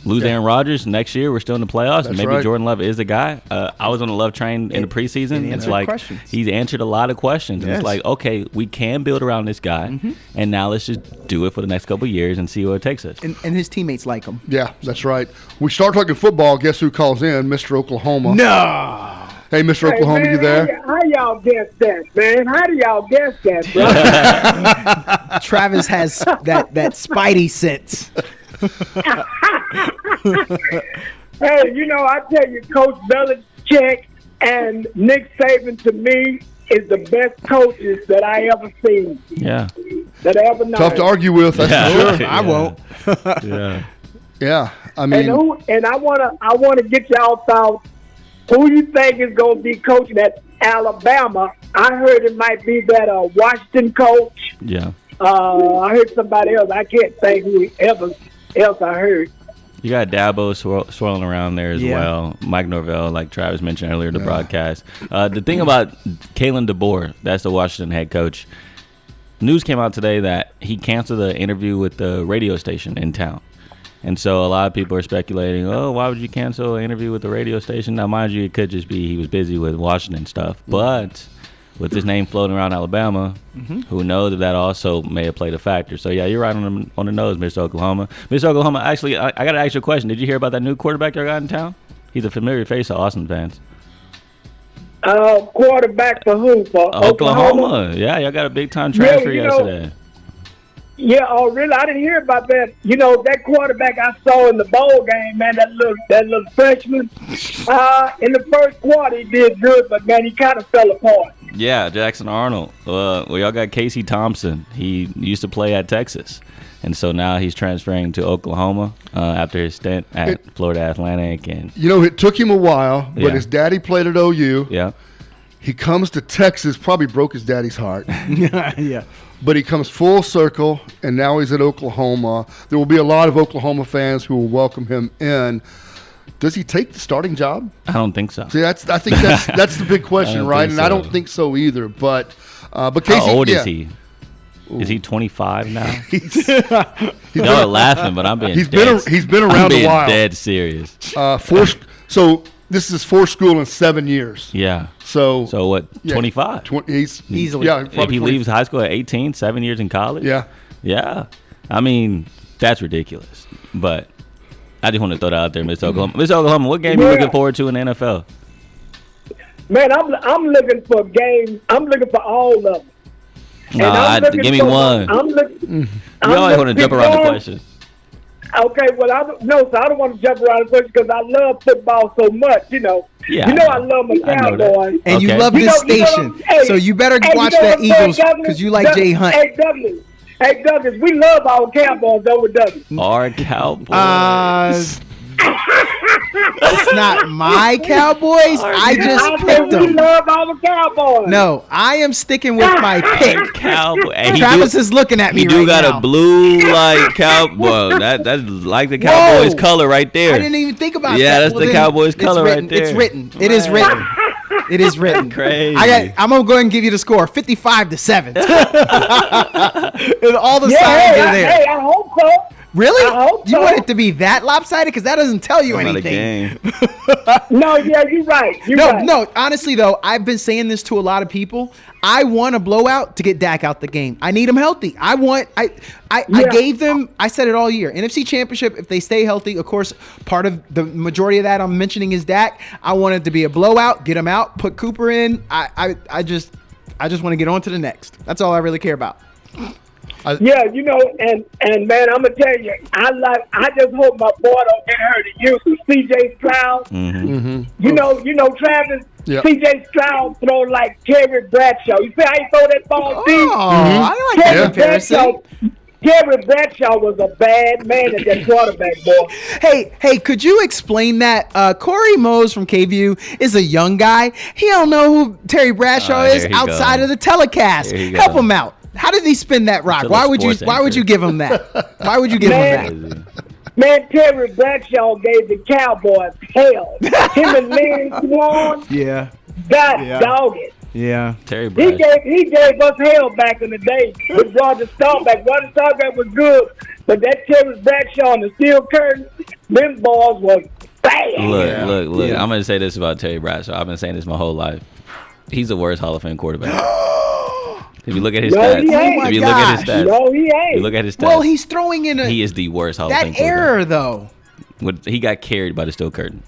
lose Aaron Rodgers next year, we're still in the playoffs. That's Maybe right. Jordan Love is the guy. I was on the Love train in the preseason. It's like he's answered a lot of questions. And it's like, okay, we can build around this guy, and now let's just do it for the next couple of years and see where it takes us. And his teammates like him. Yeah, that's right. We start talking football. Guess who calls in? Mr. Oklahoma. No. Hey, Mr. Oklahoma, man, you there? How y'all guess that, man? How do y'all guess that, bro? Travis has that spidey sense. Hey, I tell you, Coach Belichick and Nick Saban, to me, is the best coaches that I ever seen. Yeah. That I ever known. Tough to argue with, that's for sure. I won't. Yeah. Yeah, I mean, And I wanna get y'all thoughts. Who you think is gonna be coaching at Alabama? I heard it might be that Washington coach. Yeah. I heard somebody else. I can't think who else I heard. You got Dabo swirling around there as well. Mike Norvell, like Travis mentioned earlier in the broadcast. The thing about Kalen DeBoer, that's the Washington head coach. News came out today that he canceled the interview with the radio station in town. And so a lot of people are speculating, why would you cancel an interview with the radio station? Now, mind you, it could just be he was busy with Washington stuff. But with his name floating around Alabama, who knows that also may have played a factor. So, yeah, you're right on the nose, Mr. Oklahoma. Mr. Oklahoma, actually, I got to ask you a question. Did you hear about that new quarterback y'all got in town? He's a familiar face to Austin fans. Quarterback for who? For Oklahoma? Yeah, y'all got a big-time transfer yesterday. Yeah, oh really? I didn't hear about that. That quarterback I saw in the bowl game, man, that little freshman. In the first quarter he did good, but man, he kind of fell apart. Yeah, Jackson Arnold. Well, y'all got Casey Thompson. He used to play at Texas, and so now he's transferring to Oklahoma after his stint at Florida Atlantic. And it took him a while, but his daddy played at OU. Yeah. He comes to Texas, probably broke his daddy's heart. Yeah. But he comes full circle, and now he's at Oklahoma. There will be a lot of Oklahoma fans who will welcome him in. Does he take the starting job? I don't think so. See, I think that's the big question, right? And I don't think so either. But Casey, how old is he? Is he 25 now? Y'all are laughing, but I'm being he's been around I'm being a while. Dead serious. So this is for school in 7 years. Yeah. So what? 25. He's easily. Yeah. If he leaves high school at 18, 7 years in college. Yeah. Yeah. I mean, that's ridiculous. But I just want to throw that out there, Miss Oklahoma. Miss Oklahoma, what game are you looking forward to in the NFL? Man, I'm looking for games. I'm looking for all of them. Give me one. You always want to jump around the question. Okay, well, I don't want to jump around the question because I love football so much, Yeah, I love my Cowboys. And you Okay. love this station, so you better watch that Eagles because you like Jay Hunt. Hey, Douglas, we love our Cowboys over Douglas. Our Cowboys. It's not my Cowboys. I just picked We them. love our Cowboys. No, I am sticking with my pick. Cowboy. Hey, Travis is looking at me He do right got now. a blue cowboy. That's like the Cowboys color right there. I didn't even think about that. Yeah, that's the then Cowboys it's color written. right there. It's written. It is written. It is written. Crazy. I'm gonna go ahead and give you the score: 55-7. All the signs are there. Hey, I hope so. Really? I hope You so. want it to be that lopsided? Because that doesn't tell you Not a anything. game. No, yeah, you're right. No. Honestly, though, I've been saying this to a lot of people. I want a blowout to get Dak out the game. I need him healthy. I gave them. I said it all year. NFC Championship. If they stay healthy, of course, part of the majority of that I'm mentioning is Dak. I want it to be a blowout. Get him out. Put Cooper in. I just want to get on to the next. That's all I really care about. And man, I'm gonna tell you, I just hope my boy don't get hurt at Houston. C.J. Stroud, you know, Travis. Yep. C.J. Stroud throw like Terry Bradshaw. You see how he throw that ball deep? I like that comparison. Terry Bradshaw was a bad man at that quarterback, boy. Hey, could you explain that? Corey Mose from KVU is a young guy. He don't know who Terry Bradshaw is here he outside go. of the telecast. Here he Help go. him out. How did he spin that rock? Still a Why would sports you anchor. give him that? Why would you give him that? Man, Terry Bradshaw gave the Cowboys hell. Him and Lynn Swan, Yeah. dog it. Yeah. Terry He Bradshaw. gave us hell back in the day with Roger Staubach. Roger Staubach was good, but that Terry Bradshaw and the steel curtain, them balls was bad. Look. I'm going to say this about Terry Bradshaw. I've been saying this my whole life. He's the worst Hall of Fame quarterback. If you look at his stats. he ain't. If you look at his stats. No, he ain't. You look at his stats. Well, he's throwing in he is the worst Hall of Fame that quarterback. error though. He got carried by the steel curtain.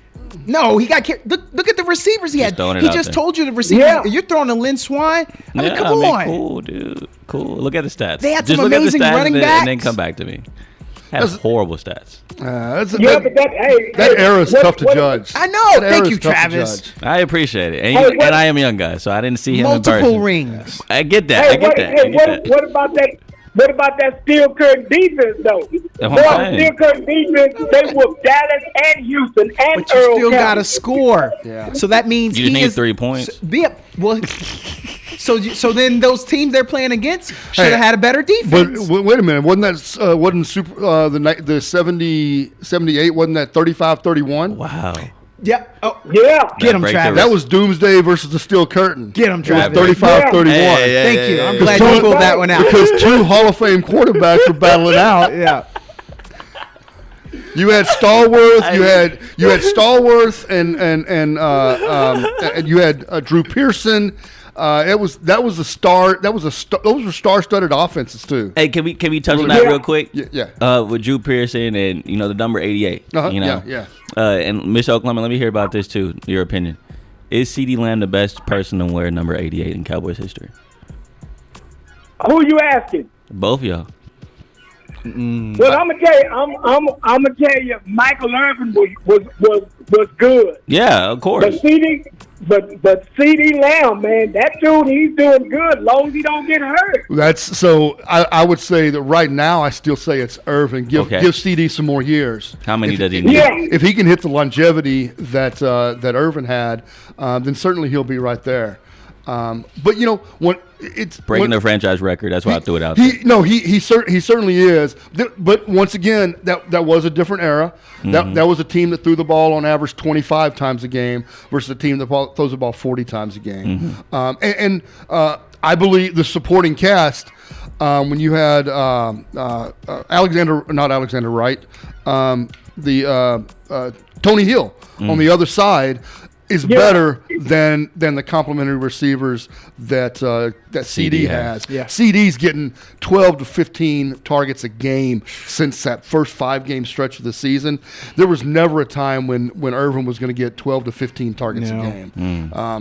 No, he got look at the receivers he had. throwing it He out just there. told you the receivers. Yeah. You're throwing to Lynn Swan. I mean, come on. Cool, dude. Cool. Look at the stats. They had Just some look at the amazing stats running and then backs. come back to me. Had horrible stats. That era is tough to judge. I know. That era Thank is you, tough to Travis. judge. I appreciate it. And, Hey, and I am a young guy, so I didn't see him in person. Multiple rings. I get that. I get that. What about that? What about that steel curtain defense, though? That's Boy, what I'm saying. steel curtain defense, they whooped Dallas and Houston and But you Earl still got County. to score. Yeah. So that means You just he need is 3 points. Well, so then those teams they're playing against should have had a better But defense. wait a minute, wasn't super the 70 78 wasn't that 35-31? Wow. Yeah. Oh, Yeah. get him, break Travis. That was Doomsday versus the Steel Curtain. Get him, It was Travis. 35-31. Thank you. I'm glad Because you pulled that one out. Because two Hall of Fame quarterbacks were battling out. Yeah. You had Stallworth, you had Stallworth, and you had Drew Pearson. Those were star-studded offenses too. Hey, can we touch on that real quick? Yeah. With Drew Pearson and the number 88. Yeah. And Miss Oklahoma, let me hear about this too. Your opinion: is CeeDee Lamb the best person to wear number 88 in Cowboys history? Who you asking? Both of y'all. Well, I'm gonna tell you, I'm gonna tell you, Michael Irvin was good. Yeah, of course. But CD Lamb, man, that dude, he's doing good, as long as he don't get hurt. That's so. I would say that right now, I still say it's Irvin. Give CD some more years. How many does he need? Yeah. If he can hit the longevity that Irvin had, then certainly he'll be right there. But when it's breaking the franchise record, that's why I threw it out there. He certainly is. But once again, that was a different era. That was a team that threw the ball on average 25 times a game versus a team that throws the ball 40 times a game. I believe the supporting cast, when you had not Alexander Wright, Tony Hill on the other side, is better than the complementary receivers that CD has. Yeah. CD's getting 12 to 15 targets a game since that first 5-game stretch of the season. There was never a time when Irvin was going to get 12 to 15 targets a game.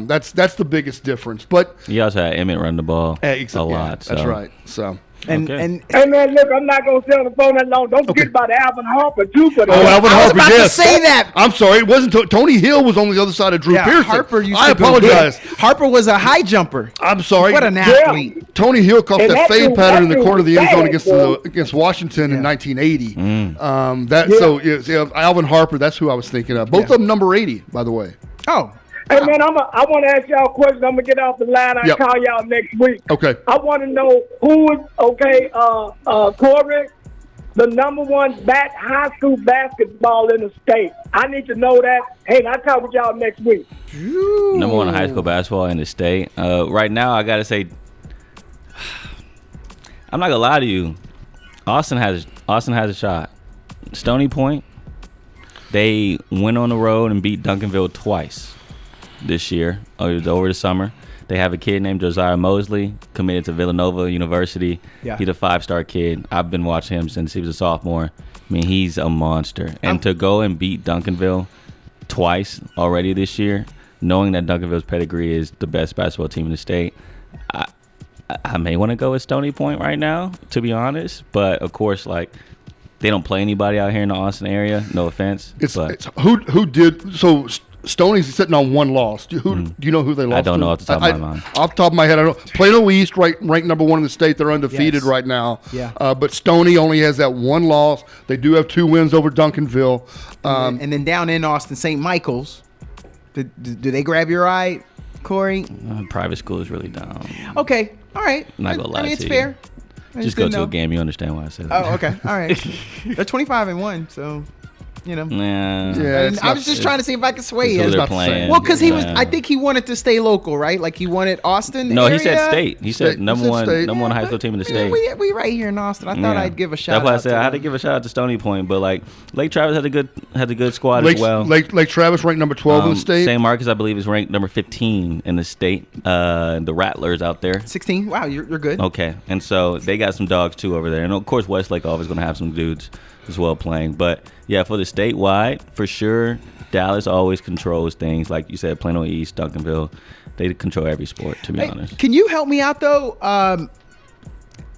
That's the biggest difference. But he also had Emmett run the ball a lot. Yeah, that's right. So. And hey man, look, I'm not gonna stay on the phone that long. Don't forget about Alvin Harper too. Alvin Harper, I was about to say that. I'm sorry, it wasn't Tony Hill was on the other side of Drew Pearson. Harper used I to go apologize. big. Harper was a high jumper. I'm sorry. What an athlete. Tony Hill caught And that fade dude- pattern in that the corner of the end zone dude against Washington in 1980. So Alvin Harper, that's who I was thinking of. Both of them number 80, by the way. Oh. Hey man, I want to ask y'all a question. I'm gonna get off the line. I'll call y'all next week. Okay. I want to know who is Corey, the number one high school basketball in the state. I need to know that. Hey, I'll talk with y'all next week. Number one high school basketball in the state. Right now, I gotta say, I'm not gonna lie to you. Austin has a shot. Stony Point, they went on the road and beat Duncanville twice this year, over the summer. They have a kid named Josiah Mosley, committed to Villanova University. Yeah. He's a 5-star kid. I've been watching him since he was a sophomore. I mean, he's a monster. And to go and beat Duncanville twice already this year, knowing that Duncanville's pedigree is the best basketball team in the state, I may want to go with Stony Point right now, to be honest. But, of course, they don't play anybody out here in the Austin area. No offense. It's who did so. Stoney's sitting on one loss. Do you know who they lost? I don't to? know off the top of my mind. Off the top of my head, I don't know. Plano East, ranked number 1 in the state. They're undefeated right now. Yeah. But Stoney only has that one loss. They do have 2 wins over Duncanville. And then down in Austin, St. Michael's. Do they grab your eye, Corey? Private school is really dumb. Okay. All right. I'm not gonna lie to you. it's fair. I Just go didn't to know. a game. You understand why I said that. Oh, okay. All right. They're 25-1, so Nah. Yeah, I was just trying to see if I could sway It's who you. they're not the same. playing. Well, because Yeah. I think he wanted to stay local, right? Like he wanted Austin. No, area. he said state. He said State. number He said one, state. number one high school team in the Yeah, state. we right here in Austin. I thought Yeah. I'd give a shout. That's why I out said I had to them. give a shout out to Stony Point, but Lake Travis had a good squad as well. Lake Travis ranked number 12 in the state. St. Marcus, I believe, is ranked number 15 in the state. The Rattlers out there. 16. Wow, you're good. Okay, and so they got some dogs too over there, and of course Westlake always going to have some dudes as well playing. But yeah, for the statewide, for sure, Dallas always controls things. Like you said, Plano East, Duncanville, they control every sport. To be Hey, honest, can you help me out though?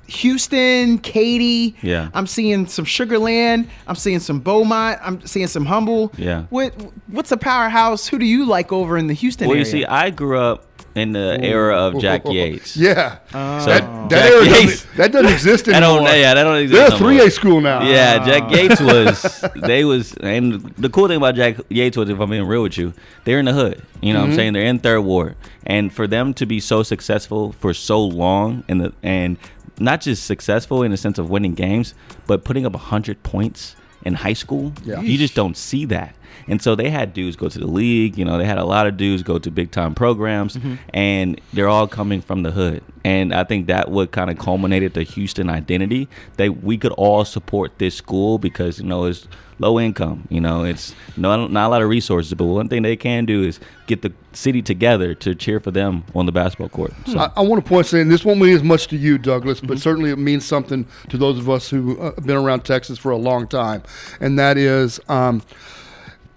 Houston, Katy. Yeah. I'm seeing some Sugarland. I'm seeing some Beaumont. I'm seeing some Humble. Yeah. What's a powerhouse? Who do you like over in the Houston well, area? you see, I grew up in the era of Jack Yates. Yeah. So That Jack era Yates- that doesn't exist That anymore. don't exist. They're a no more. 3A school now. Yeah, Jack Yates and the cool thing about Jack Yates was, if I'm being real with you, they're in the hood. You know what I'm saying? They're in Third Ward. And for them to be so successful for so long and not just successful in the sense of winning games, but putting up 100 points in high school, you just don't see that. And so they had dudes go to the league. You know, they had a lot of dudes go to big time programs, and they're all coming from the hood. And I think that what kind of culminated the Houston identity, that we could all support this school because, you know, it's low income. You know, it's not a lot of resources, but one thing they can do is get the city together to cheer for them on the basketball court. So. I want to point saying this won't mean as much to you, Douglas, but certainly it means something to those of us who have been around Texas for a long time, and that is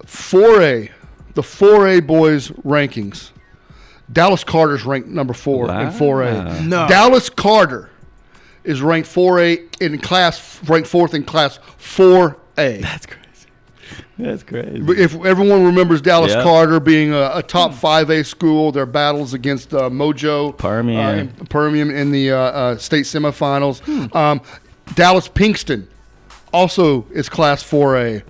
4A, the 4A boys rankings. Dallas Carter's ranked number 4 in 4A. No. Dallas Carter is ranked 4A in class, ranked 4th in class 4A. That's crazy. That's crazy. If everyone remembers Dallas Carter being a top 5A school, their battles against Mojo, Permian in the state semifinals. Dallas Pinkston also is class 4A.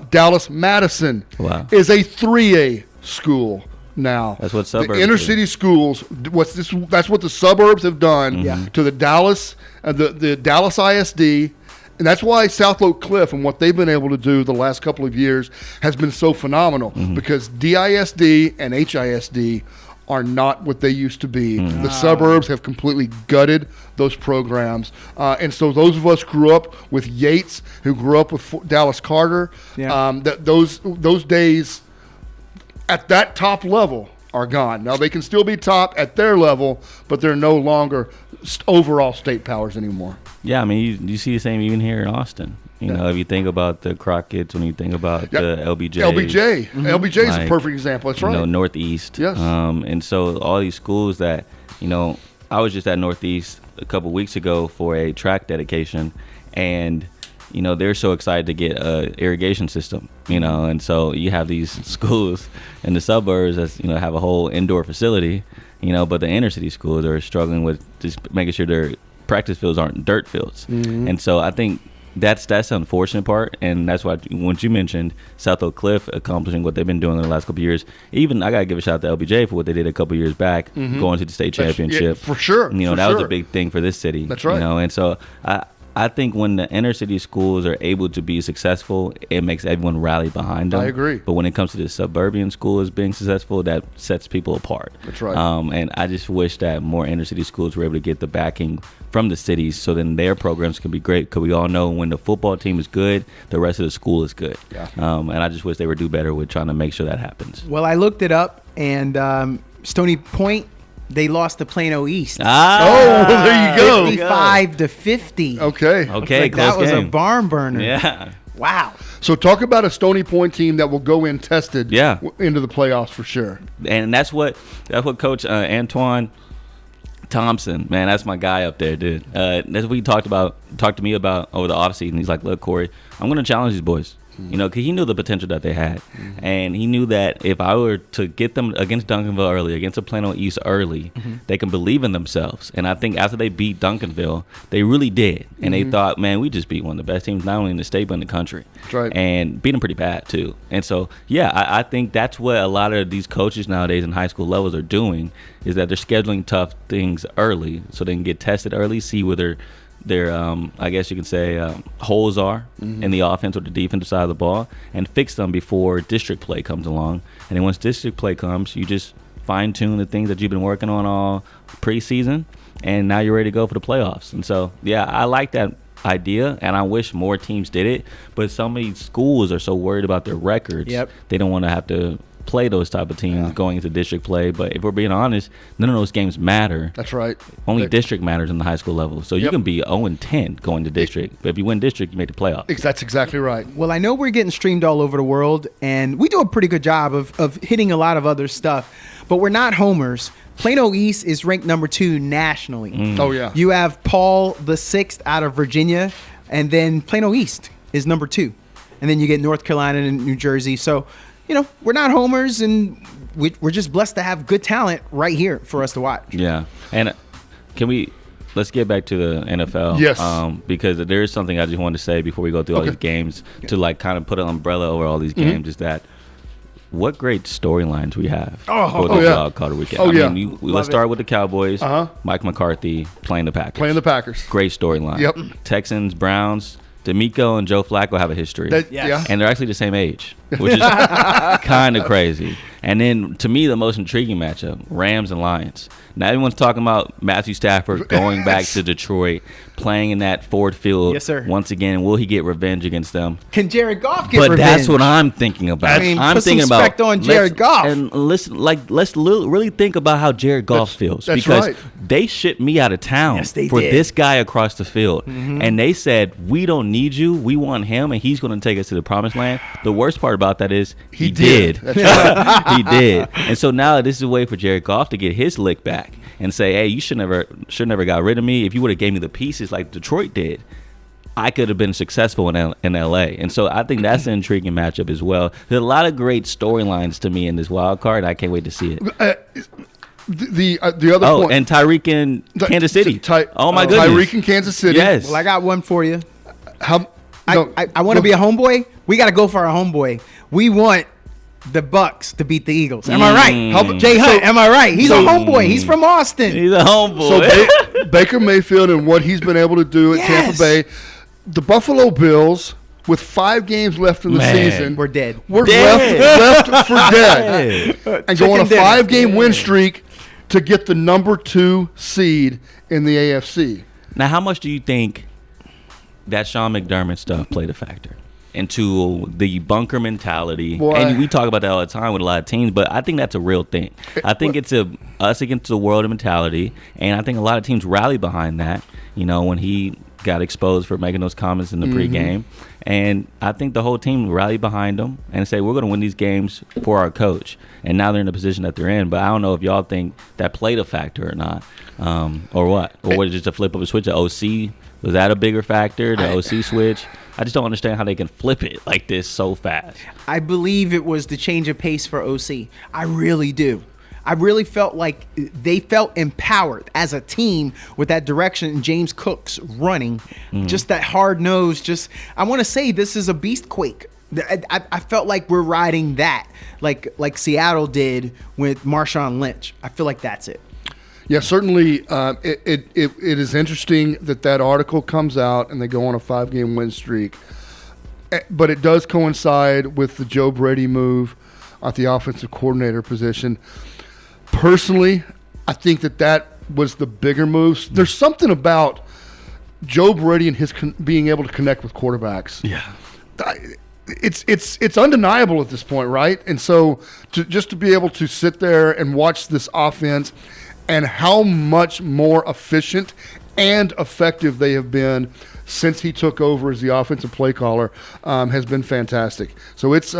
Dallas Madison is a 3A school now. That's what suburbs the inner city schools. That's what the suburbs have done to the Dallas, the Dallas ISD. And that's why South Oak Cliff and what they've been able to do the last couple of years has been so phenomenal because DISD and HISD are not what they used to be. The suburbs have completely gutted those programs. And so those of us grew up with Yates, who grew up with Dallas Carter, those days at that top level are gone. Now, they can still be top at their level, but they're no longer overall state powers anymore. Yeah, I mean, you see the same even here in Austin. You know, if you think about the Crockett's, when you think about the LBJ. LBJ is a perfect example. That's right. You know, Northeast. Yes. And so all these schools that, you know, I was just at Northeast a couple weeks ago for a track dedication, and you know, they're so excited to get a irrigation system, you know, and so you have these schools in the suburbs that, you know, have a whole indoor facility, you know, but the inner city schools are struggling with just making sure their practice fields aren't dirt fields. And so I think that's the unfortunate part, and that's why once you mentioned South Oak Cliff accomplishing what they've been doing in the last couple of years, even I gotta give a shout out to LBJ for what they did a couple of years back, going to the state championship. For sure. You know, that was a big thing for this city. That's right. You know, and so I think when the inner city schools are able to be successful, it makes everyone rally behind them. I agree. But when it comes to the suburban schools being successful, that sets people apart. That's right. And I just wish that more inner city schools were able to get the backing from the cities, so then their programs can be great. Because we all know when the football team is good, the rest of the school is good. Yeah. And I just wish they would do better with trying to make sure that happens. Well, I looked it up, and Stony Point, they lost to Plano East. Oh, well, there you go. 55-50. Okay. Like close that was game. a barn burner. Yeah. Wow. So talk about a Stony Point team that will go in tested into the playoffs for sure. And that's what Coach Antoine Thompson, man, that's my guy up there, dude. That's what he talked to me about over the offseason. He's like, look, Corey, I'm going to challenge these boys. You know, because he knew the potential that they had. And he knew that if I were to get them against Duncanville early, against a Plano East early, they can believe in themselves. And I think after they beat Duncanville, they really did. And they thought, man, we just beat one of the best teams, not only in the state, but in the country. That's right. And beat them pretty bad, too. And so, yeah, I think that's what a lot of these coaches nowadays in high school levels are doing, is that they're scheduling tough things early so they can get tested early, see whether their I guess you can say holes are in the offense or the defensive side of the ball, and fix them before district play comes along. And then once district play comes, you just fine tune the things that you've been working on all preseason, and now you're ready to go for the playoffs. And so, yeah, I like that idea, and I wish more teams did it. But some of these schools are so worried about their records, they don't want to have to play those type of teams going into district play. But if we're being honest, none of those games matter. That's right. Only district matters in the high school level. So you can be 0-10 going to district, but if you win district, you make the playoffs. That's exactly right. Well, I know we're getting streamed all over the world, and we do a pretty good job of hitting a lot of other stuff, but we're not homers. Plano East is ranked number 2 nationally. Oh, yeah. You have Paul the 6th out of Virginia, and then Plano East is number 2. And then you get North Carolina and New Jersey. So, you know, we're not homers, and we're just blessed to have good talent right here for us to watch. Yeah. And let's get back to the NFL. Yes. Because there is something I just wanted to say before we go through all these games, to like kind of put an umbrella over all these games, is that what great storylines we have for the Dog Collar Weekend. Let's start with the Cowboys. Mike McCarthy playing the Packers. Great storyline. Yep. Texans, Browns. D'Amico and Joe Flacco have a history. And they're actually the same age, which is kind of crazy. And then, to me, the most intriguing matchup, Rams and Lions. Now, everyone's talking about Matthew Stafford going back to Detroit, playing in that Ford Field. Yes, sir. Once again, will he get revenge against them? Can Jared Goff get revenge? But that's what I'm thinking about. I mean, I'm put thinking some respect on Jared Goff. And listen, let's really think about how Jared Goff feels. That's because right. they shipped me out of town for this guy across the field. And they said, we don't need you. We want him, and he's going to take us to the promised land. The worst part about that is he did. That's right. He did. And so now this is a way for Jared Goff to get his lick back and say, hey, you should never got rid of me. If you would have gave me the pieces like Detroit did, I could have been successful in LA. And so I think that's an intriguing matchup as well. There's a lot of great storylines to me in this wild card. I can't wait to see it. The other point. And Tyreek in Kansas City. Oh, my goodness. Tyreek in Kansas City. Yes. Well, I got one for you. I want to be a homeboy. We got to go for our homeboy. We want the Bucs to beat the Eagles. Am I right? Jay Hunt, am I right? He's a homeboy. He's from Austin. He's a homeboy. So Baker Mayfield and what he's been able to do at Tampa Bay. The Buffalo Bills, with 5 games left in the season, we're dead. We're left for dead. And go on a 5-game win streak to get the number 2 seed in the AFC. Now, how much do you think that Sean McDermott stuff played a factor into the bunker mentality? Boy. And we talk about that all the time with a lot of teams, but I think that's a real thing. I think it's a us against the world mentality, and I think a lot of teams rally behind that, when he got exposed for making those comments in the pregame. And I think the whole team rallied behind him and say, we're going to win these games for our coach. And now they're in the position that they're in. But I don't know if y'all think that played a factor or not, or what. Or was it just a flip of a switch? The OC, was that a bigger factor, the OC switch? I just don't understand how they can flip it like this so fast. I believe it was the change of pace for OC. I really do. I really felt like they felt empowered as a team with that direction and James Cook's running. Just that hard nose. I want to say this is a beast quake. I felt like we're riding that like Seattle did with Marshawn Lynch. I feel like that's it. Yeah, certainly it is interesting that article comes out and they go on a 5-game win streak. But it does coincide with the Joe Brady move at the offensive coordinator position. Personally, I think that was the bigger move. There's something about Joe Brady and his being able to connect with quarterbacks. Yeah. It's undeniable at this point, right? And so to be able to sit there and watch this offense and how much more efficient and effective they have been since he took over as the offensive play caller has been fantastic. So it's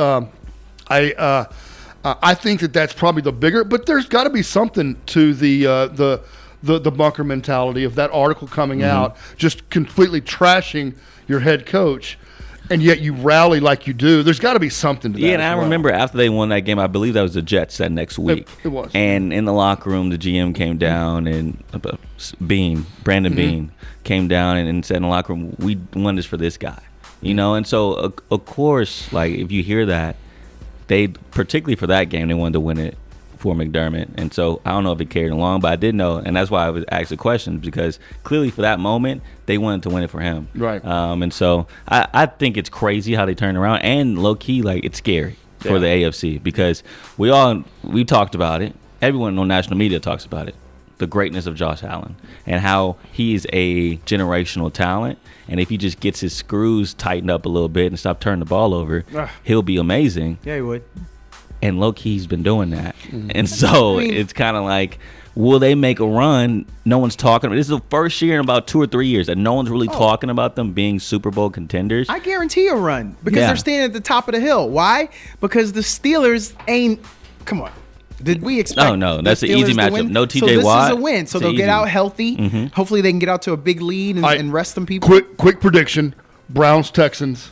I think that's probably the bigger, but there's got to be something to the bunker mentality of that article coming out, just completely trashing your head coach, and yet you rally like you do. There's got to be something to that. Yeah, and I remember after they won that game, I believe that was the Jets that next week. It was. And in the locker room, the GM came down and Brandon Bean came down and said in the locker room, we won this for this guy. And so, of course, like if you hear that, they, particularly for that game, they wanted to win it for McDermott. And so I don't know if it carried along, but I did know, and that's why I was asked the questions, because clearly for that moment, they wanted to win it for him. Right. And so I think it's crazy how they turned around, and low-key, like, it's scary for the AFC, because we talked about it. Everyone on national media talks about it. The greatness of Josh Allen and how he's a generational talent. And if he just gets his screws tightened up a little bit and stop turning the ball over, he'll be amazing. Yeah, he would. And low-key, he's been doing that. And so it's kind of like, will they make a run? No one's talking about it. This is the first year in about 2 or 3 years that no one's really talking about them being Super Bowl contenders. I guarantee a run because they're standing at the top of the hill. Why? Because the Steelers ain't – come on. Did we expect? No, that's an easy matchup. No TJ Watt. So this Watt. is a win. So they'll get out healthy. Hopefully they can get out to a big lead and rest some people. Quick prediction: Browns Texans.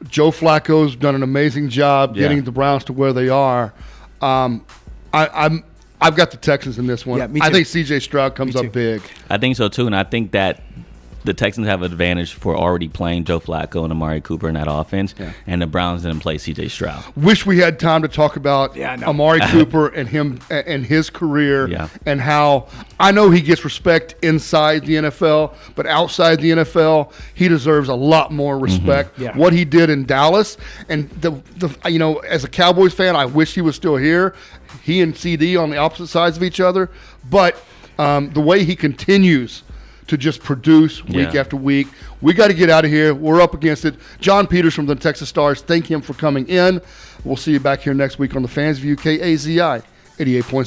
Joe Flacco's done an amazing job getting the Browns to where they are. I've got the Texans in this one. Yeah, me too. I think C.J. Stroud comes up big. I think so too, and I think that the Texans have an advantage for already playing Joe Flacco and Amari Cooper in that offense, and the Browns didn't play C.J. Stroud. Wish we had time to talk about Amari Cooper and him and his career and how I know he gets respect inside the NFL, but outside the NFL, he deserves a lot more respect. What he did in Dallas, and the as a Cowboys fan, I wish he was still here. He and CD on the opposite sides of each other, but the way he continues to just produce week after week. We got to get out of here. We're up against it. John Peters from the Texas Stars, thank him for coming in. We'll see you back here next week on the Fans View, KAZI 88.7.